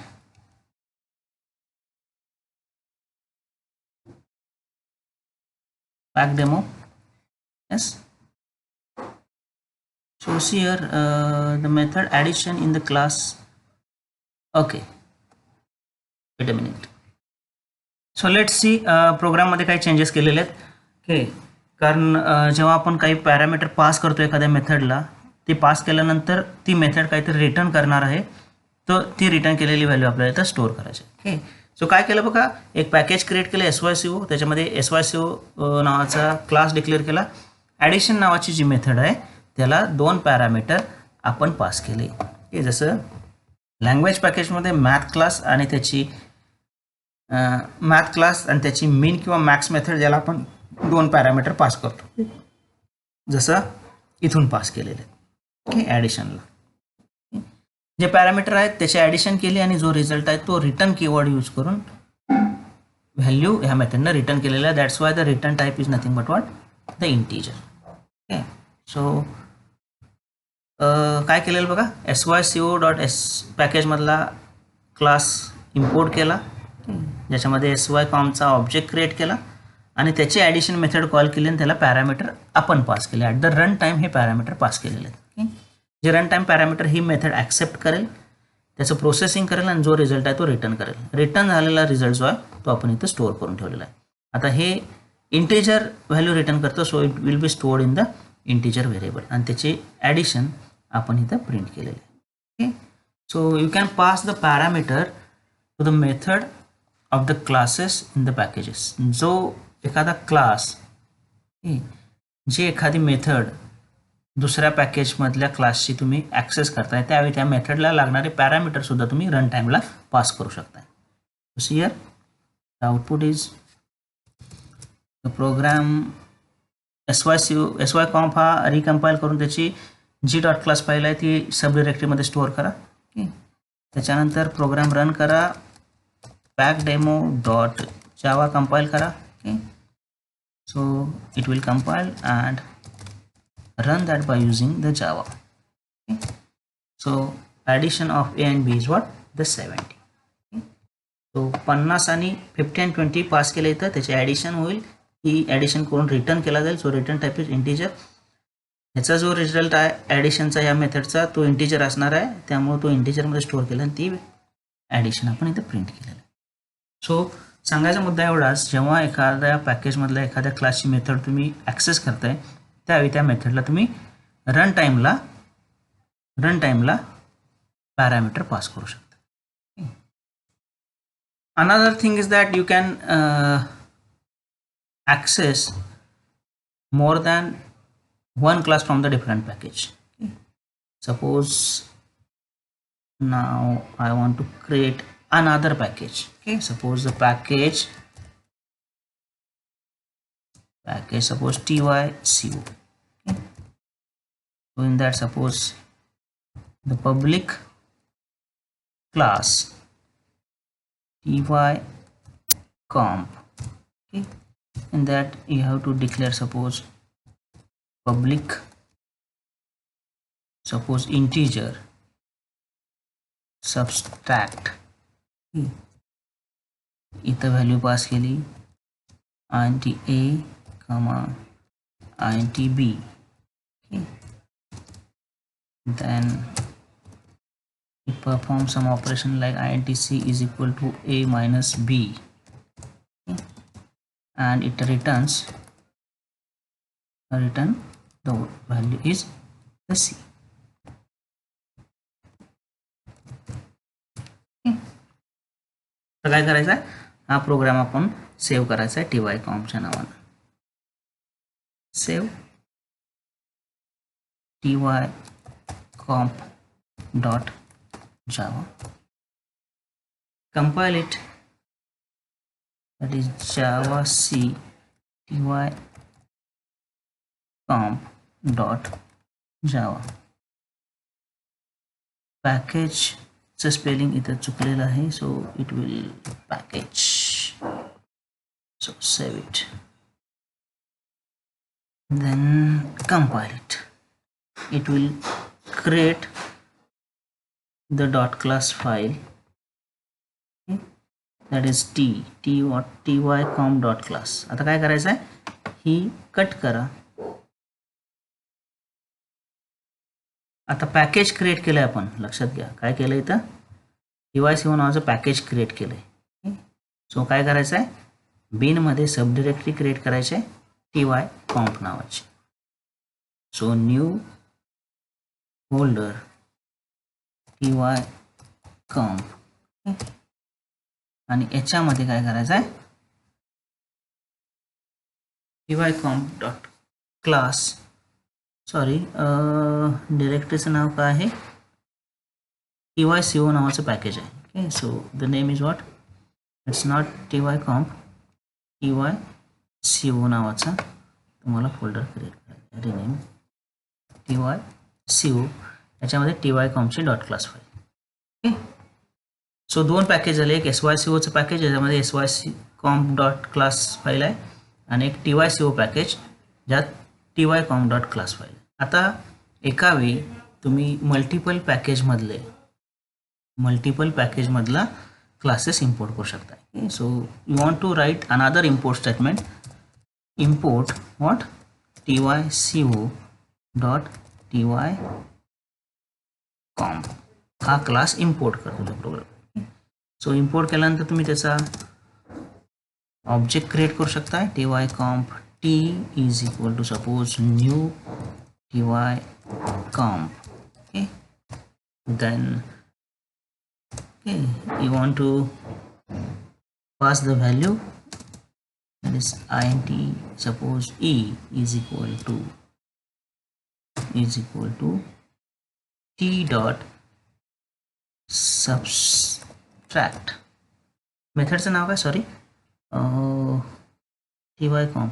pack demo. Yes, so see here the method addition in the class. Okay, wait a minute. So let's see program मध्ये काही changes केलेले आहेत. Okay, कारण जेव्हा आपण काही पॅरामीटर पास करतो एखाद्या मेथडला, ती पास केल्यानंतर ती मेथड काहीतरी रिटर्न करणार आहे, तर ती रिटर्न केलेली व्हॅल्यू आपल्याला इथं स्टोअर करायची. ओके, सो काय केलं बघा, एक पॅकेज क्रिएट केलं sy-co, त्याच्यामध्ये sy-co नावाचा क्लास डिक्लेअर केला, ॲडिशन नावाची जी मेथड आहे त्याला 2 पॅरामीटर आपण पास केले. ओके, जसं लँग्वेज पॅकेजमध्ये मॅथ क्लास आणि त्याची मीन किंवा मॅक्स मेथड, ज्याला आपण 2 पॅरामीटर पास करतो, जसं इथून पास केलेले ओके ॲडिशनला. जे पॅरामीटर आहेत त्याचे ॲडिशन केली आणि जो रिझल्ट आहे तो रिटर्न कीवर्ड यूज करून व्हॅल्यू ह्या मेथडनं रिटर्न केलेला आहे. That's why the return type is nothing but what the integer. Okay so काय केलेलं बघा, syco.s पॅकेजमधला क्लास इम्पोर्ट केला, ज्याच्यामध्ये sycomचा ऑब्जेक्ट क्रिएट केला आणि त्याची ॲडिशन मेथड कॉल केली आणि त्याला पॅरामीटर आपण पास केले. ॲट द रन टाईम हे पॅरामीटर पास केलेले आहेत. ओके जे रन टाईम पॅरामीटर ही मेथड ॲक्सेप्ट करेल, त्याचं प्रोसेसिंग करेल आणि जो रिझल्ट आहे तो रिटर्न करेल. रिटर्न झालेला रिझल्ट जो आहे तो आपण इथं स्टोअर करून ठेवलेला आहे. आता हे इंटिजर व्हॅल्यू रिटर्न करतो, so it will be stored in the integer variable आणि त्याचे ॲडिशन आपण इथं प्रिंट केलेले आहे. Okay so you can pass the parameter to the method of the classes in the packages. जो एखादा क्लास, जे एखादी मेथड दुसऱ्या पॅकेजमधल्या क्लासची तुम्ही ॲक्सेस करताय, त्यावेळी त्या मेथडला लागणारे पॅरामीटरसुद्धा तुम्ही रन टाईमला पास करू शकताय. Here the output is the program sycomp हा रिकम्पाईल करून त्याची g.class फाईल आहे ती सब डिरेक्टरीमध्ये स्टोअर करा. ओके त्याच्यानंतर प्रोग्राम रन करा, packdemo.java कंपाईल करा. Okay so it will compile and run that by using the Java. Okay. So addition of a and b is what the 70. Okay. So 50 आणि 50 and 20 pass केले तर त्याचे addition होईल, ही addition करून return केला जाईल. So return type is integer. ह्याचा जो रिझल्ट आहे ॲडिशनचा या मेथडचा तो इंटिजर असणार आहे, त्यामुळे तो इंटिजरमध्ये स्टोअर केला आणि ती ॲडिशन आपण इथं प्रिंट केलेलं आहे. सो सांगायचा मुद्दा एवढाच, जेव्हा एखाद्या पॅकेजमधल्या एखाद्या क्लासची मेथड तुम्ही ॲक्सेस करताय, त्यावेळी त्या मेथडला तुम्ही रन टाईमला पॅरामीटर पास करू शकता. Another thing is that you can access more than one class from the different package. Okay. Suppose now I want to create another package. Okay, suppose the package suppose tyco. Okay. So in that, suppose the public class tycomp. Okay, in that you have to declare suppose public suppose integer subtract. इथं value pass केली int a comma int b. Okay. Then it performs some operation like int c is equal to a minus b. Okay. And it return the value is the c. तर काय करायचं आहे, हा programme आपण save करायचा आहे tycomp नावानं. Save tycomp.java, compile it, that is java c tycomp.java. package चं स्पेलिंग इथं चुकलेलं आहे, so it will package. So save it, then compile it. It will create the .class file. Okay. that is tycomp.class. आता काय करायचं आहे, ही cut करा. आता package create केलंय आपण, लक्षात घ्या काय केलं इथं, tyco नावाचं पॅकेज क्रिएट केलंय. सो काय करायचं आहे, बिनमध्ये सब डिरेक्टरी क्रिएट करायची आहे tycomp नावाची. सो न्यू फोल्डर tycomp आणि याच्यामध्ये काय करायचं आहे, tycomp.class, सॉरी डिरेक्टरीचं नाव काय आहे, tyco नावाचं पॅकेज आहे. Okay, so the name is what, it's not tycomp, tyco नावाचा तुम्हाला फोल्डर क्रिएट करायचा, रिनेम tyco, याच्यामध्ये tycompची dot class file. Okay, so दोन पॅकेज झाले, एक sycoचं पॅकेज ज्याच्यामध्ये sycomp डॉट क्लास फाईल आहे आणि एक tyco पॅकेज ज्यात tycomp डॉट क्लास फाईल. आता एका वेळी तुम्ही मल्टिपल पॅकेजमधला क्लासेस इम्पोर्ट करू शकता. So you want to write another import statement, import what, tyco dot tycomp हा क्लास इम्पोर्ट करतो तो प्रोग्राम. सो इम्पोर्ट केल्यानंतर तुम्ही त्याचा ऑब्जेक्ट क्रिएट करू शकता. tycomp t is equal to suppose new tycomp. okay, then you want to pass the value, that is int, suppose e is equal to t dot subtract. मेथडचं नाव काय, sorry, tycomp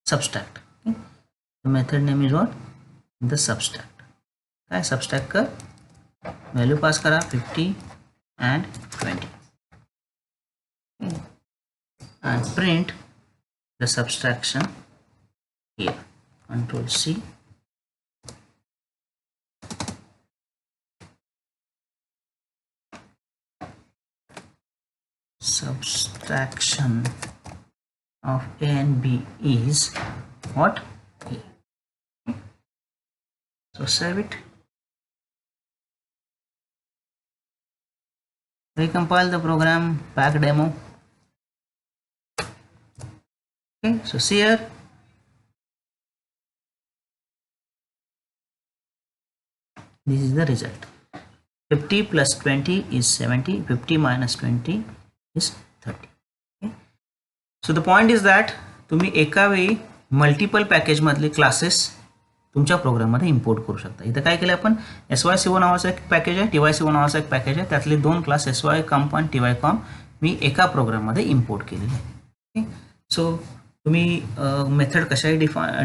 subtract. okay, the method name is what, the subtract. काय subtract कर, value pass करा 50 and 20, okay, and print the subtraction here. Control C, subtraction of A and B is what, A. So save it, recompile the program, pack demo. Okay, so see here, this is the result. 50 plus 20 is 70, 50 minus 20 is 30. okay, so the point is that तुम्ही एका वेळी multiple package मधले classes तुमच्या प्रोग्राममध्ये import करू शकता. इथं काय केलं आपण, syco नावाचा एक पॅकेज आहे, tyco नावाचा एक पॅकेज आहे, त्यातले दोन क्लास sycomp आणि tycomp मी एका प्रोग्राममध्ये इम्पोर्ट केलेले आहे. ओके, सो तुम्ही मेथड कशाही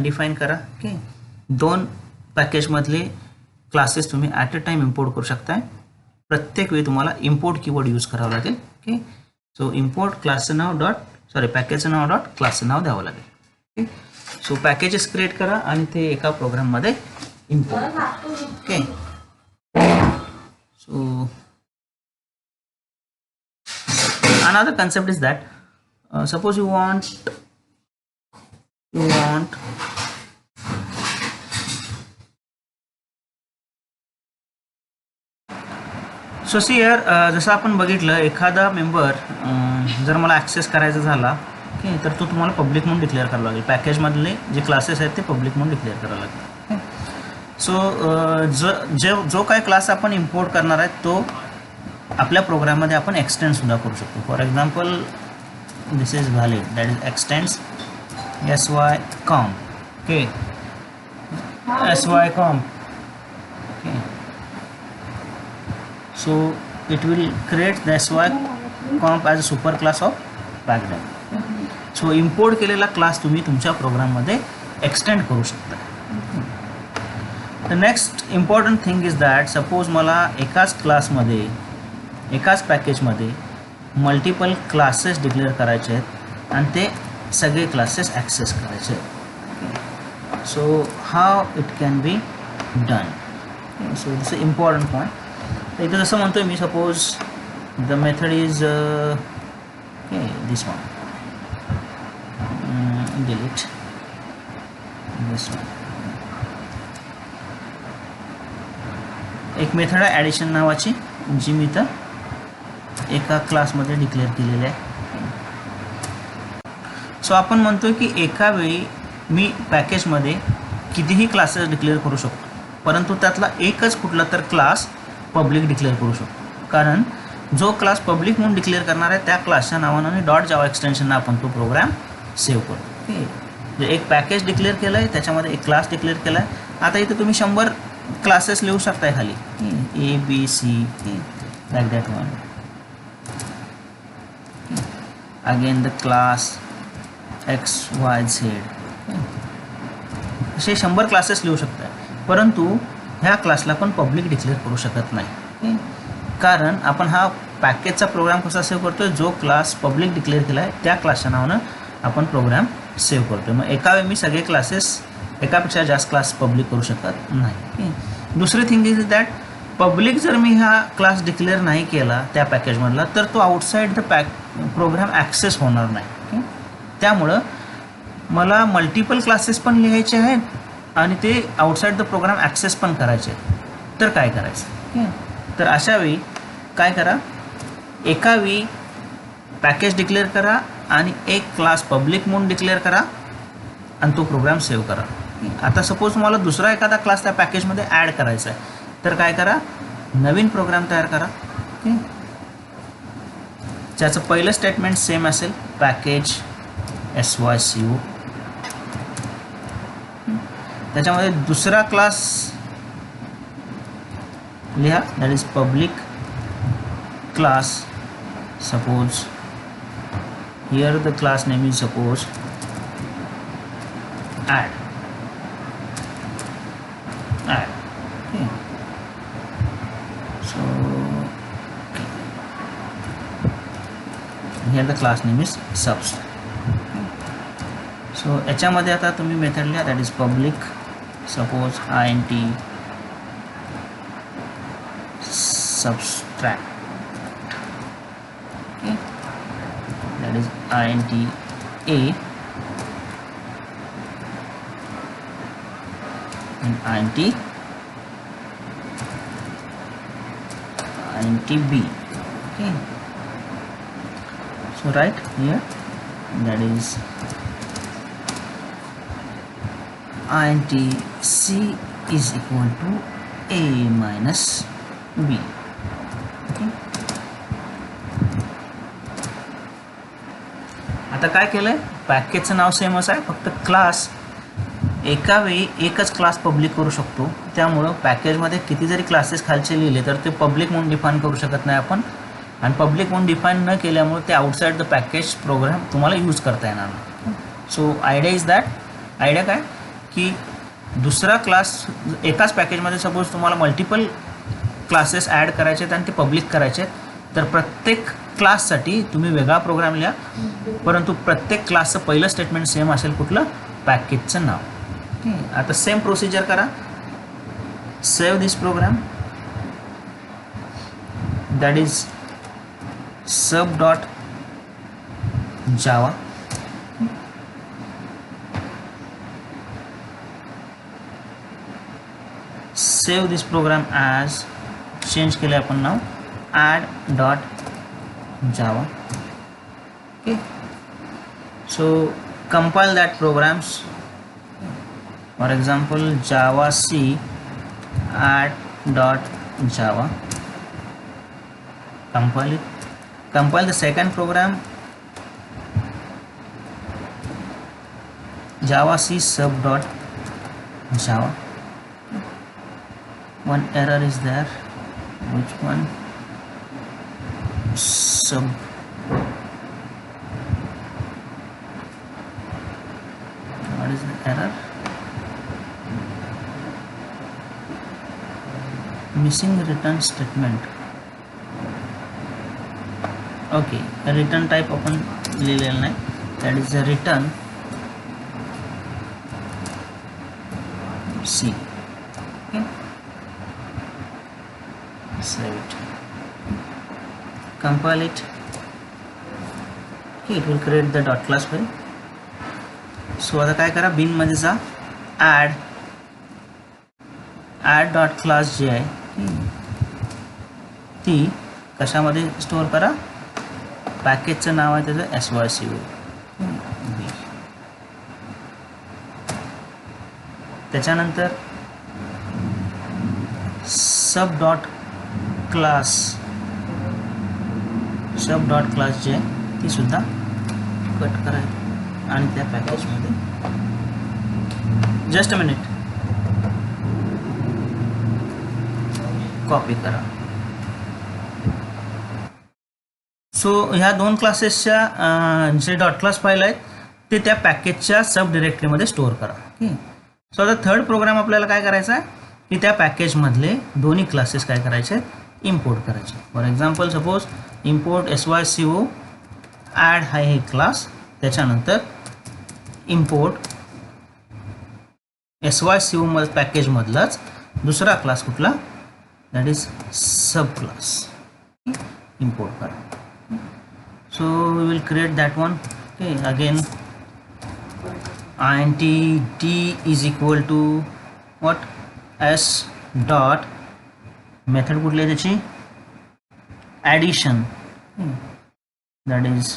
डिफाईन करा. ओके, दोन पॅकेजमधले क्लासेस तुम्ही ॲट अ टाइम इम्पोर्ट करू शकता. प्रत्येक वेळी तुम्हाला इम्पोर्ट कीवर्ड यूज करावं लागेल. ओके, सो इम्पोर्ट क्लासचं नाव डॉट, सॉरी, पॅकेजचं नाव डॉट क्लासचं नाव द्यावं लागेल. ओके, सो पॅकेजेस क्रिएट करा आणि ते एका प्रोग्राममध्ये इम्पोर्ट करा. Okay, so another concept is that suppose you want so see here, जसं आपण बघितलं, एखादा मेंबर जर मला ॲक्सेस करायचा झाला, ओके, तर तो तुम्हाला पब्लिक म्हणून डिक्लेअर करावा लागेल. पॅकेजमधले जे क्लासेस आहेत ते पब्लिक म्हणून डिक्लेअर करावं लागेल. सो जो काय क्लास आपण इम्पोर्ट करणार आहे तो आपल्या प्रोग्राममध्ये आपण एक्सटेंडसुद्धा करू शकतो. For example, this is valid, that is x tends sycomp. Okay, sycomp. Okay, so it will create the sycomp as a super class of background. so import केलेला क्लास तुम्ही तुमच्या प्रोग्राममध्ये एक्सटेंड करू शकता. the next important thing is that suppose मला एकाच क्लासमध्ये, एकाच पॅकेजमध्ये मल्टिपल क्लासेस डिक्लेअर करायचे आहेत आणि ते सगळे क्लासेस ॲक्सेस करायचे आहेत. So how it can be done. So this is important point. इथं जसं म्हणतोय मी, suppose the method is okay, this one, delete this one. एक मेथड आहे ॲडिशन नावाची, जी मी इथं एका क्लासमध्ये डिक्लेअर केलेली आहे. सो आपण म्हणतोय की एका वेळी मी पॅकेजमध्ये कितीही क्लासेस डिक्लेअर करू शकतो, परंतु त्यातला एकच कुठला तर क्लास पब्लिक डिक्लेअर करू शकतो. कारण जो क्लास पब्लिक म्हणून डिक्लेअर करणार आहे त्या क्लासच्या नावाने डॉट जावा एक्सटेन्शननं आपण तो प्रोग्राम सेव्ह करतो. ओके, एक पॅकेज डिक्लेअर केलं आहे, त्याच्यामध्ये एक क्लास डिक्लेअर केला आहे. आता इथं तुम्ही 100 क्लासेस लिहू शकताय खाली, A B C. like that one. Again the class XYZ. असे 100 क्लासेस लिहू शकता, परंतु ह्या क्लासला पण पब्लिक डिक्लेअर करू शकत नाही, कारण आपण हा पॅकेजचा प्रोग्राम कसा सेव्ह करतोय, जो क्लास पब्लिक डिक्लेअर केला आहे त्या क्लासच्या नावानं आपण प्रोग्राम सेव्ह करतोय. मग एका वेळी मी सगळे क्लासेस, एकापेक्षा जास्त क्लास पब्लिक करू शकत नाही. दुसरी थिंग इज दॅट पब्लिक जर मी हा क्लास डिक्लेअर नाही केला त्या पॅकेजमधला, तर तो आउटसाईड द प्रोग्राम ॲक्सेस होणार नाही. त्यामुळं मला मल्टिपल क्लासेस पण लिहायचे आहेत आणि ते आउटसाईड द प्रोग्राम ॲक्सेस पण करायचे आहेत. तर काय करायचं, तर अशा वेळी काय करा, एका वेळी पॅकेज डिक्लेअर करा आणि एक क्लास पब्लिक म्हणून डिक्लेअर करा आणि तो प्रोग्राम सेव्ह करा. आता सपोज तुम्हाला दुसरा एखादा क्लास त्या पॅकेजमध्ये ॲड करायचा आहे, तर काय करा, नवीन प्रोग्राम तयार करा. ज्याचं पहिलं स्टेटमेंट सेम असेल, पॅकेज SYCO. त्याच्यामध्ये दुसरा क्लास लिहा, that is public class. Suppose here the class name is suppose add. So here the class name is subs. So याच्यामध्ये आता तुम्ही मेथड लिहा, that is public suppose int subtract. Okay, that is int a and int b. Okay, so right here that is int c is equal to a minus b. Okay, आता काय केलंय, पॅकेजचं नाव सेमच आहे, फक्त क्लास एका वेळी एकच क्लास पब्लिक करू शकतो. त्यामुळं पॅकेजमध्ये किती जरी क्लासेस खालचे लिहिले तर ते पब्लिक म्हणून डिफाईन करू शकत नाही आपण, आणि पब्लिक म्हणून डिफाईन न केल्यामुळे ते आउटसाईड द पॅकेज प्रोग्राम तुम्हाला यूज करता येणार नाही. So idea is that, idea काय की दुसरा क्लास एकाच पॅकेजमध्ये सपोज तुम्हाला मल्टिपल क्लासेस ॲड करायचे आहेत आणि ते पब्लिक करायचे आहेत, तर प्रत्येक क्लाससाठी तुम्ही वेगळा प्रोग्राम लिहा, परंतु प्रत्येक क्लासचं पहिलं स्टेटमेंट सेम असेल, कुठलं, पॅकेजचं नाव. आता सेम प्रोसिजर करा, save this program, that is sub dot java. Save this program as, change केले आपण नाव, add dot java. Okay, so compile that programs. For example, java c add dot java. Compile it. Compile the second program, java c sub dot java. One error is there, which one, sub, what is the error, missing return statement. Okay, a return type आपण लिहिलेलं नाही, that is a return C. Okay, save it, compile it. Okay, it will create the dot class file. So आता काय करा, bin मध्ये जा, add dot class जी आहे ती कशामध्ये स्टोअर करा, पॅकेजचं नाव आहे त्याचं SYCO. त्याच्यानंतर सब डॉट क्लास जी आहे ती सुद्धा कट करायची आणि त्या पॅकेजमध्ये, जस्ट अ मिनिट, कॉपी करा. सो ह्या दोन क्लासेसच्या जे डॉट क्लास फाईल आहेत ते त्या पॅकेजच्या सब डिरेक्टरीमध्ये स्टोअर करा. ओके. सो आता थर्ड प्रोग्राम आपल्याला काय करायचा आहे की त्या पॅकेजमधले दोन्ही क्लासेस काय करायचे इम्पोर्ट करायचे. For example suppose import SYCO add हा हे क्लास, त्याच्यानंतर इम्पोर्ट SYCO पॅकेजमधलाच दुसरा क्लास कुठला, that is sub class, import करा. So we will create that one. Okay. Again int d is equal to what, s dot method कुठली आहे त्याची, addition, that is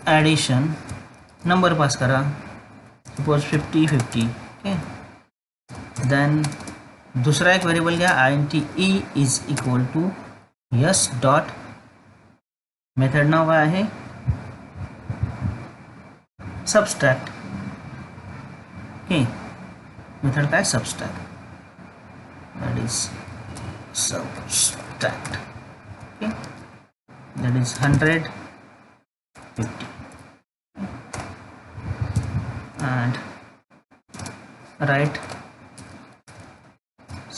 addition, number pass करा, suppose 50. Okay. Then दुसरा एक variable घ्या, int e is equal to s dot method नाव काय आहे, सबस्ट्रॅक्ट. ओके. मेथड काय, subtract, that is subtract. Okay. That is 100, 50 and write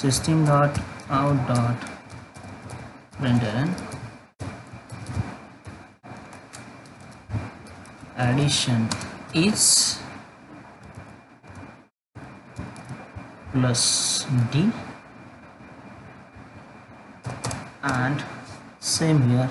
system dot out dot println addition is plus d and same here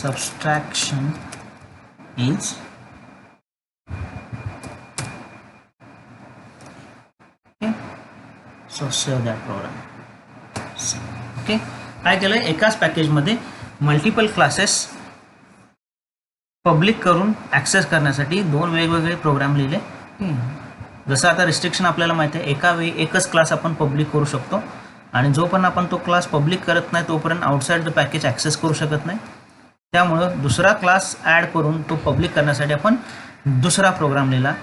subtraction is okay. So save that program. Okay. काय केलं, एकाच पॅकेजमध्ये multiple classes public करून access करण्यासाठी दोन वेगवेगळे programme लिहिले. जसं आता रिस्ट्रिक्शन आपल्याला माहिती आहे, एका वेळी एकच क्लास आपण पब्लिक करू शकतो आणि जोपर्यंत आपण तो क्लास पब्लिक करत नाही तोपर्यंत आउटसाइड द पॅकेज ॲक्सेस करू शकत नाही. त्यामुळं दुसरा क्लास ॲड करून तो पब्लिक करण्यासाठी आपण दुसरा प्रोग्राम लिहिला,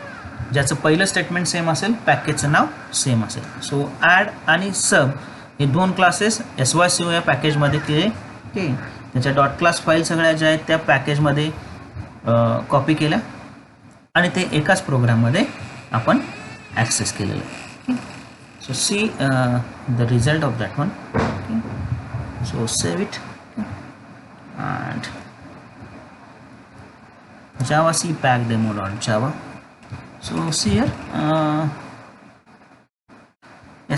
ज्याचं पहिलं स्टेटमेंट सेम असेल, पॅकेजचं नाव सेम असेल. सो ॲड आणि सब हे दोन क्लासेस SYCO या पॅकेजमध्ये केले. ओके. त्याच्या डॉट क्लास फाईल सगळ्या ज्या आहेत त्या पॅकेजमध्ये कॉपी केल्या आणि ते एकाच प्रोग्राममध्ये आपण ॲक्सेस केलेलं आहे. So see the result of that one. So save it and java c pack demo dot java. So see here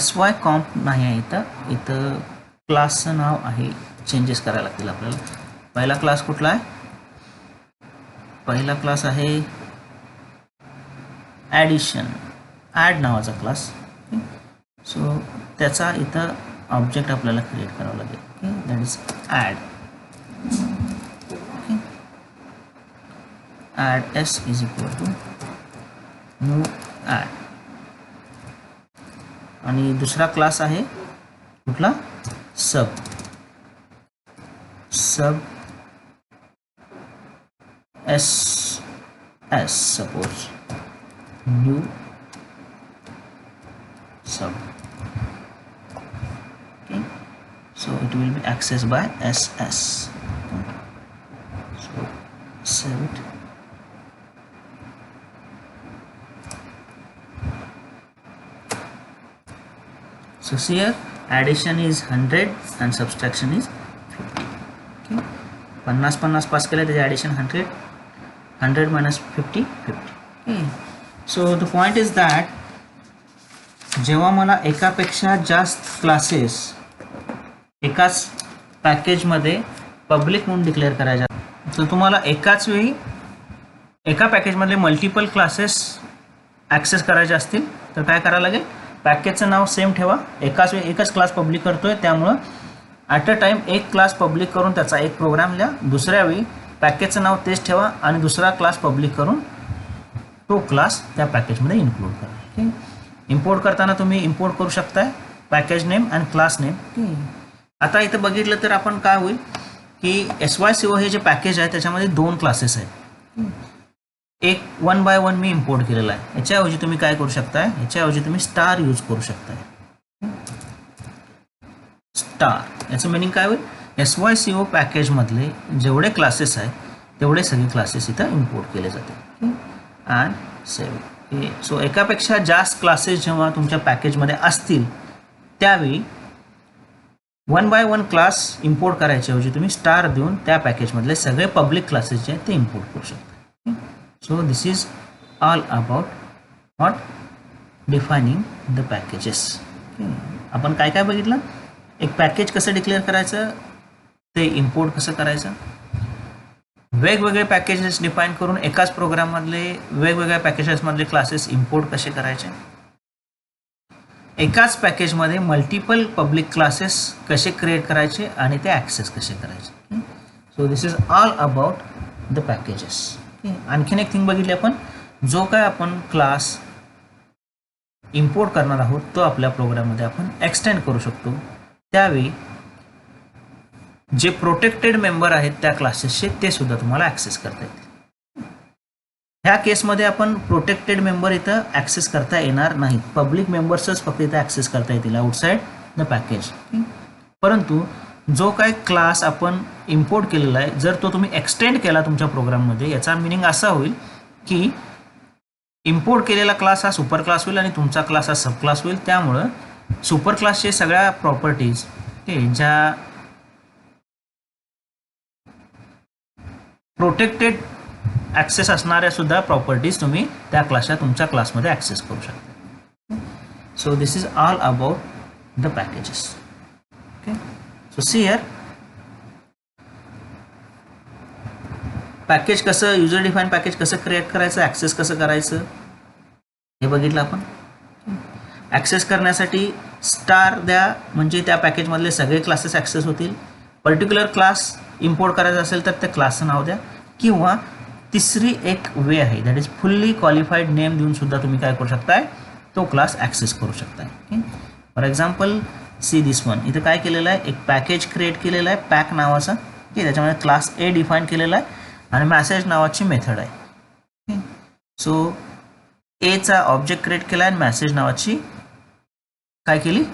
sy comp नाही आहे, इथं क्लासचं नाव आहे, चेंजेस करायला लागतील आपल्याला. पहिला क्लास कुठला आहे, पहिला क्लास आहे ॲडिशन, ॲड नावाचा क्लास. सो त्याचा इथं ऑब्जेक्ट आपल्याला क्रिएट करावं लागेल, that is add. Okay. Add s is equal to new add आणि दुसरा क्लास आहे कुठला, सब, सब s suppose new sub. Okay. So it will be accessed by ss. So save it. So see here addition is 100 and subtraction is 50. Okay. 50 pass केलं, त्याचे addition 100, 100 minus 50, 50. Okay. So the point is that जेव्हा मला एकापेक्षा जास्त classes एकाच पॅकेजमध्ये public म्हणून declare करायच्या, तर तुम्हाला एकाच वेळी एका पॅकेजमधले मल्टिपल क्लासेस ॲक्सेस करायचे असतील तर काय करायला लागेल, पॅकेजचं नाव सेम ठेवा, एकाच वेळी एकच क्लास पब्लिक करतोय त्यामुळं ॲट अ टाईम एक क्लास पब्लिक करून त्याचा एक प्रोग्राम लिहा, दुसऱ्या वेळी पॅकेजचं नाव तेच ठेवा आणि दुसरा क्लास पब्लिक करून तो क्लास त्या पॅकेजमध्ये इन्क्लूड करा. ओके. इम्पोर्ट करताना तुम्ही इम्पोर्ट करू शकताय पॅकेज नेम आणि क्लास नेम. आता इथं बघितलं तर आपण काय होईल की SYCO हे जे पॅकेज आहे त्याच्यामध्ये 2 क्लासेस आहेत. एक 1 बाय 1 मी इम्पोर्ट केलेला आहे. याच्याऐवजी तुम्ही काय करू शकताय, याच्याऐवजी तुम्ही स्टार यूज करू शकताय. स्टार याचं मिनिंग काय होईल, SYCO पॅकेजमधले जेवढे क्लासेस आहेत तेवढे सगळे क्लासेस इथं इम्पोर्ट केले जाते. And save. सो एकापेक्षा जास्त क्लासेस जेव्हा तुमच्या पॅकेजमध्ये असतील त्यावेळी 1 बाय 1 क्लास इम्पोर्ट करायच्याऐवजी तुम्ही स्टार देऊन त्या पॅकेजमधले सगळे पब्लिक क्लासेस जे आहेत ते इम्पोर्ट करू शकता. So this is all about what defining the packages. आपण काय काय बघितलं, एक पॅकेज कसं डिक्लेअर करायचं, ते इम्पोर्ट कसं करायचं, वेगवेगळे पॅकेजेस डिफाईन करून एकाच प्रोग्राममधले वेगवेगळ्या पॅकेजेसमधले क्लासेस इम्पोर्ट कसे करायचे, एकाच पॅकेजमध्ये मल्टिपल पब्लिक क्लासेस कसे क्रिएट करायचे आणि ते ॲक्सेस कसे करायचे. So this is all about the packages. आणखीन एक थिंग बघितली आपण, जो काय आपण क्लास इम्पोर्ट करणार आहोत तो आपल्या प्रोग्राममध्ये आपण एक्सटेंड करू शकतो. त्यावेळी जे प्रोटेक्टेड मेंबर आहेत त्या क्लासेसचे ते सुद्धा तुम्हाला ॲक्सेस करता येतील. ह्या केसमध्ये आपण प्रोटेक्टेड मेंबर इथं ॲक्सेस करता येणार नाहीत, पब्लिक मेंबर्सच फक्त इथं ॲक्सेस करता येतील आउटसाईड द पॅकेज. परंतु जो काय क्लास आपण इम्पोर्ट केलेला आहे जर तो तुम्ही एक्सटेंड केला तुमच्या प्रोग्राममध्ये, याचा मिनिंग असा होईल की इम्पोर्ट केलेला क्लास हा सुपर क्लास होईल आणि तुमचा क्लास हा सब क्लास होईल. त्यामुळं सुपर क्लासचे सगळ्या प्रॉपर्टीज ज्या प्रोटेक्टेड ॲक्सेस असणाऱ्या सुद्धा प्रॉपर्टीज तुम्ही त्या क्लासच्या तुमच्या क्लासमध्ये ॲक्सेस करू शकता. So this is all about the packages. Okay, so see here package कसं, युजर डिफाईन पॅकेज कसं क्रिएट करायचं, ॲक्सेस कसं करायचं हे बघितलं आपण. ॲक्सेस करण्यासाठी स्टार द्या म्हणजे त्या पॅकेजमधले सगळे क्लासेस ॲक्सेस होतील. पर्टिक्युलर क्लास इम्पोर्ट करायचा असेल तर त्या क्लासचं नाव द्या, किंवा तिसरी एक वे आहे that is fully qualified name देऊन सुद्धा तुम्ही काय करू शकताय, तो क्लास ॲक्सेस करू शकताय. For example see this one, इथं काय केलेलं आहे, एक पॅकेज क्रिएट केलेला आहे पॅक नावाचा. त्याच्यामध्ये क्लास ए डिफाईन केलेला आहे आणि मॅसेज नावाची मेथड आहे. सो एचा ऑब्जेक्ट क्रिएट केला आहे आणि मॅसेज नावाची काय केली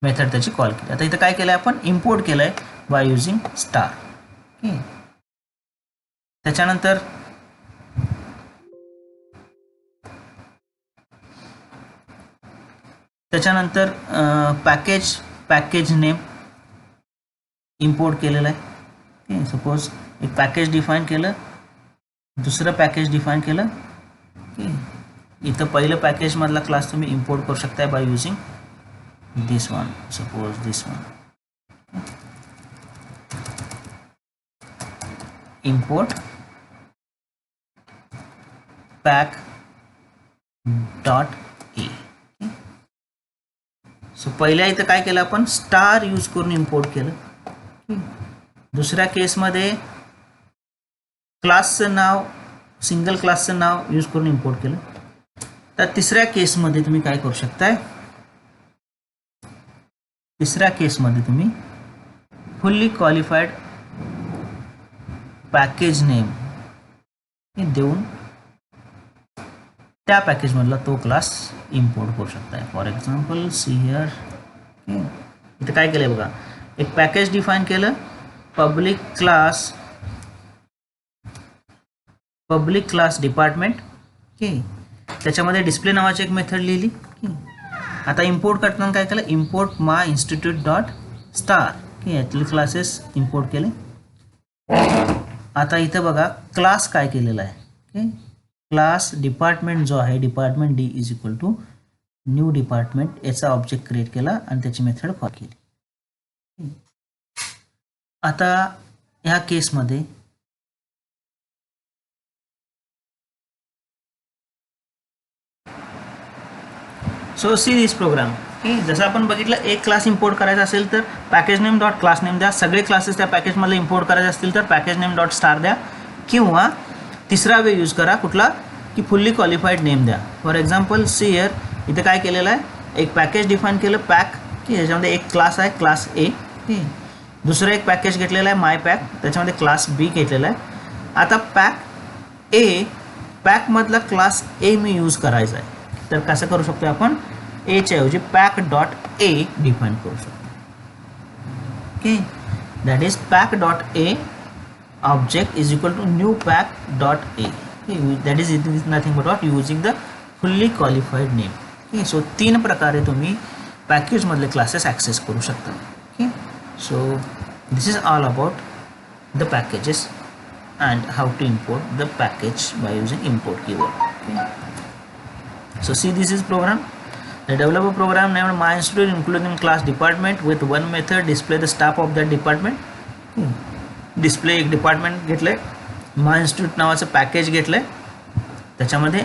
मेथड त्याची कॉल केली. आता इथं काय केलं आहे आपण, इम्पोर्ट केलं आहे बाय युजिंग स्टार. त्याच्यानंतर पॅकेज नेम इम्पोर्ट केलेलं आहे. सपोज एक पॅकेज डिफाईन केलं, दुसरं पॅकेज डिफाईन केलं. इथं पहिलं पॅकेजमधला क्लास तुम्ही इम्पोर्ट करू शकताय by using this one, suppose this one. Import pack dot A. So पहिल्या इथं काय केलं आपण, स्टार यूज करून इम्पोर्ट केलं. दुसऱ्या केसमध्ये क्लासचं नाव, सिंगल क्लासचं नाव यूज करून इम्पोर्ट केलं. तर तिसऱ्या केसमध्ये तुम्ही काय करू शकताय, तिसऱ्या केसमध्ये तुम्ही फुल्ली क्वालिफाईड पॅकेज नेम हे देऊन त्या पॅकेजमधला तो क्लास इम्पोर्ट करू शकताय. फॉर एक्झाम्पल सी हिअर, इथं काय केलं बघा, एक पॅकेज डिफाईन केलं, पब्लिक क्लास डिपार्टमेंट. त्याच्यामध्ये डिस्प्ले नावाची एक मेथड लिहिली. आता इम्पोर्ट करताना काय केलं, इम्पोर्ट माय इन्स्टिट्यूट डॉट स्टार. यातले क्लासेस इम्पोर्ट केले. आता इथं बघा क्लास काय केलेला आहे, क्लास डिपार्टमेंट जो आहे, department D is equal to new department, याचा ऑब्जेक्ट क्रिएट केला आणि त्याची मेथड कॉल केली. आता ह्या केसमध्ये सो सी दिस प्रोग्राम. जसं आपण बघितलं, एक क्लास इम्पोर्ट करायचा असेल तर package name dot class name द्या, सगळे क्लासेस त्या पॅकेजमध्ये इम्पोर्ट करायचे असतील तर पॅकेज नेम डॉट स्टार द्या, किंवा तिसरा वे यूज करा कुठला, की फुल्ली क्वालिफाईड नेम द्या. फॉर एक्झाम्पल सी हिअर, इथं काय केलेलं आहे, एक पॅकेज डिफाईन केलं पॅक, की याच्यामध्ये एक क्लास आहे क्लास ए. ओके. दुसरं एक पॅकेज घेतलेलं आहे माय पॅक, त्याच्यामध्ये क्लास बी घेतलेला आहे. आता पॅकमधला क्लास ए मी यूज करायचा आहे, तर कसं करू शकतो आपण, एच्या ऐवजी पॅक डॉट ए डिफाईन करू शकतो. Okay, that is pack dot A object is equal to new pack dot A. That is nothing but what using the fully qualified name. Okay, so 3 प्रकारे तुम्ही पॅकेजमधले क्लासेस ॲक्सेस करू शकता. Okay, so this is all about the packages and how to import the package by using import keyword. Okay. So see, this is program. The developer program named my institute including class department with one method display the staff of that department. Display एक department घेतले, my institute नावाचं package घेतले, त्याच्यामध्ये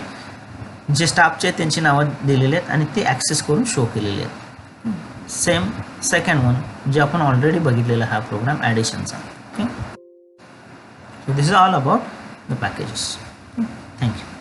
जे स्टाफचे त्यांची नावं दिलेली आहेत आणि ते ॲक्सेस करून शो केलेले आहेत. सेम सेकंड वन जे आपण ऑलरेडी बघितलेला हा प्रोग्राम ॲडिशनचा. Okay, so this is all about the packages. Thank you.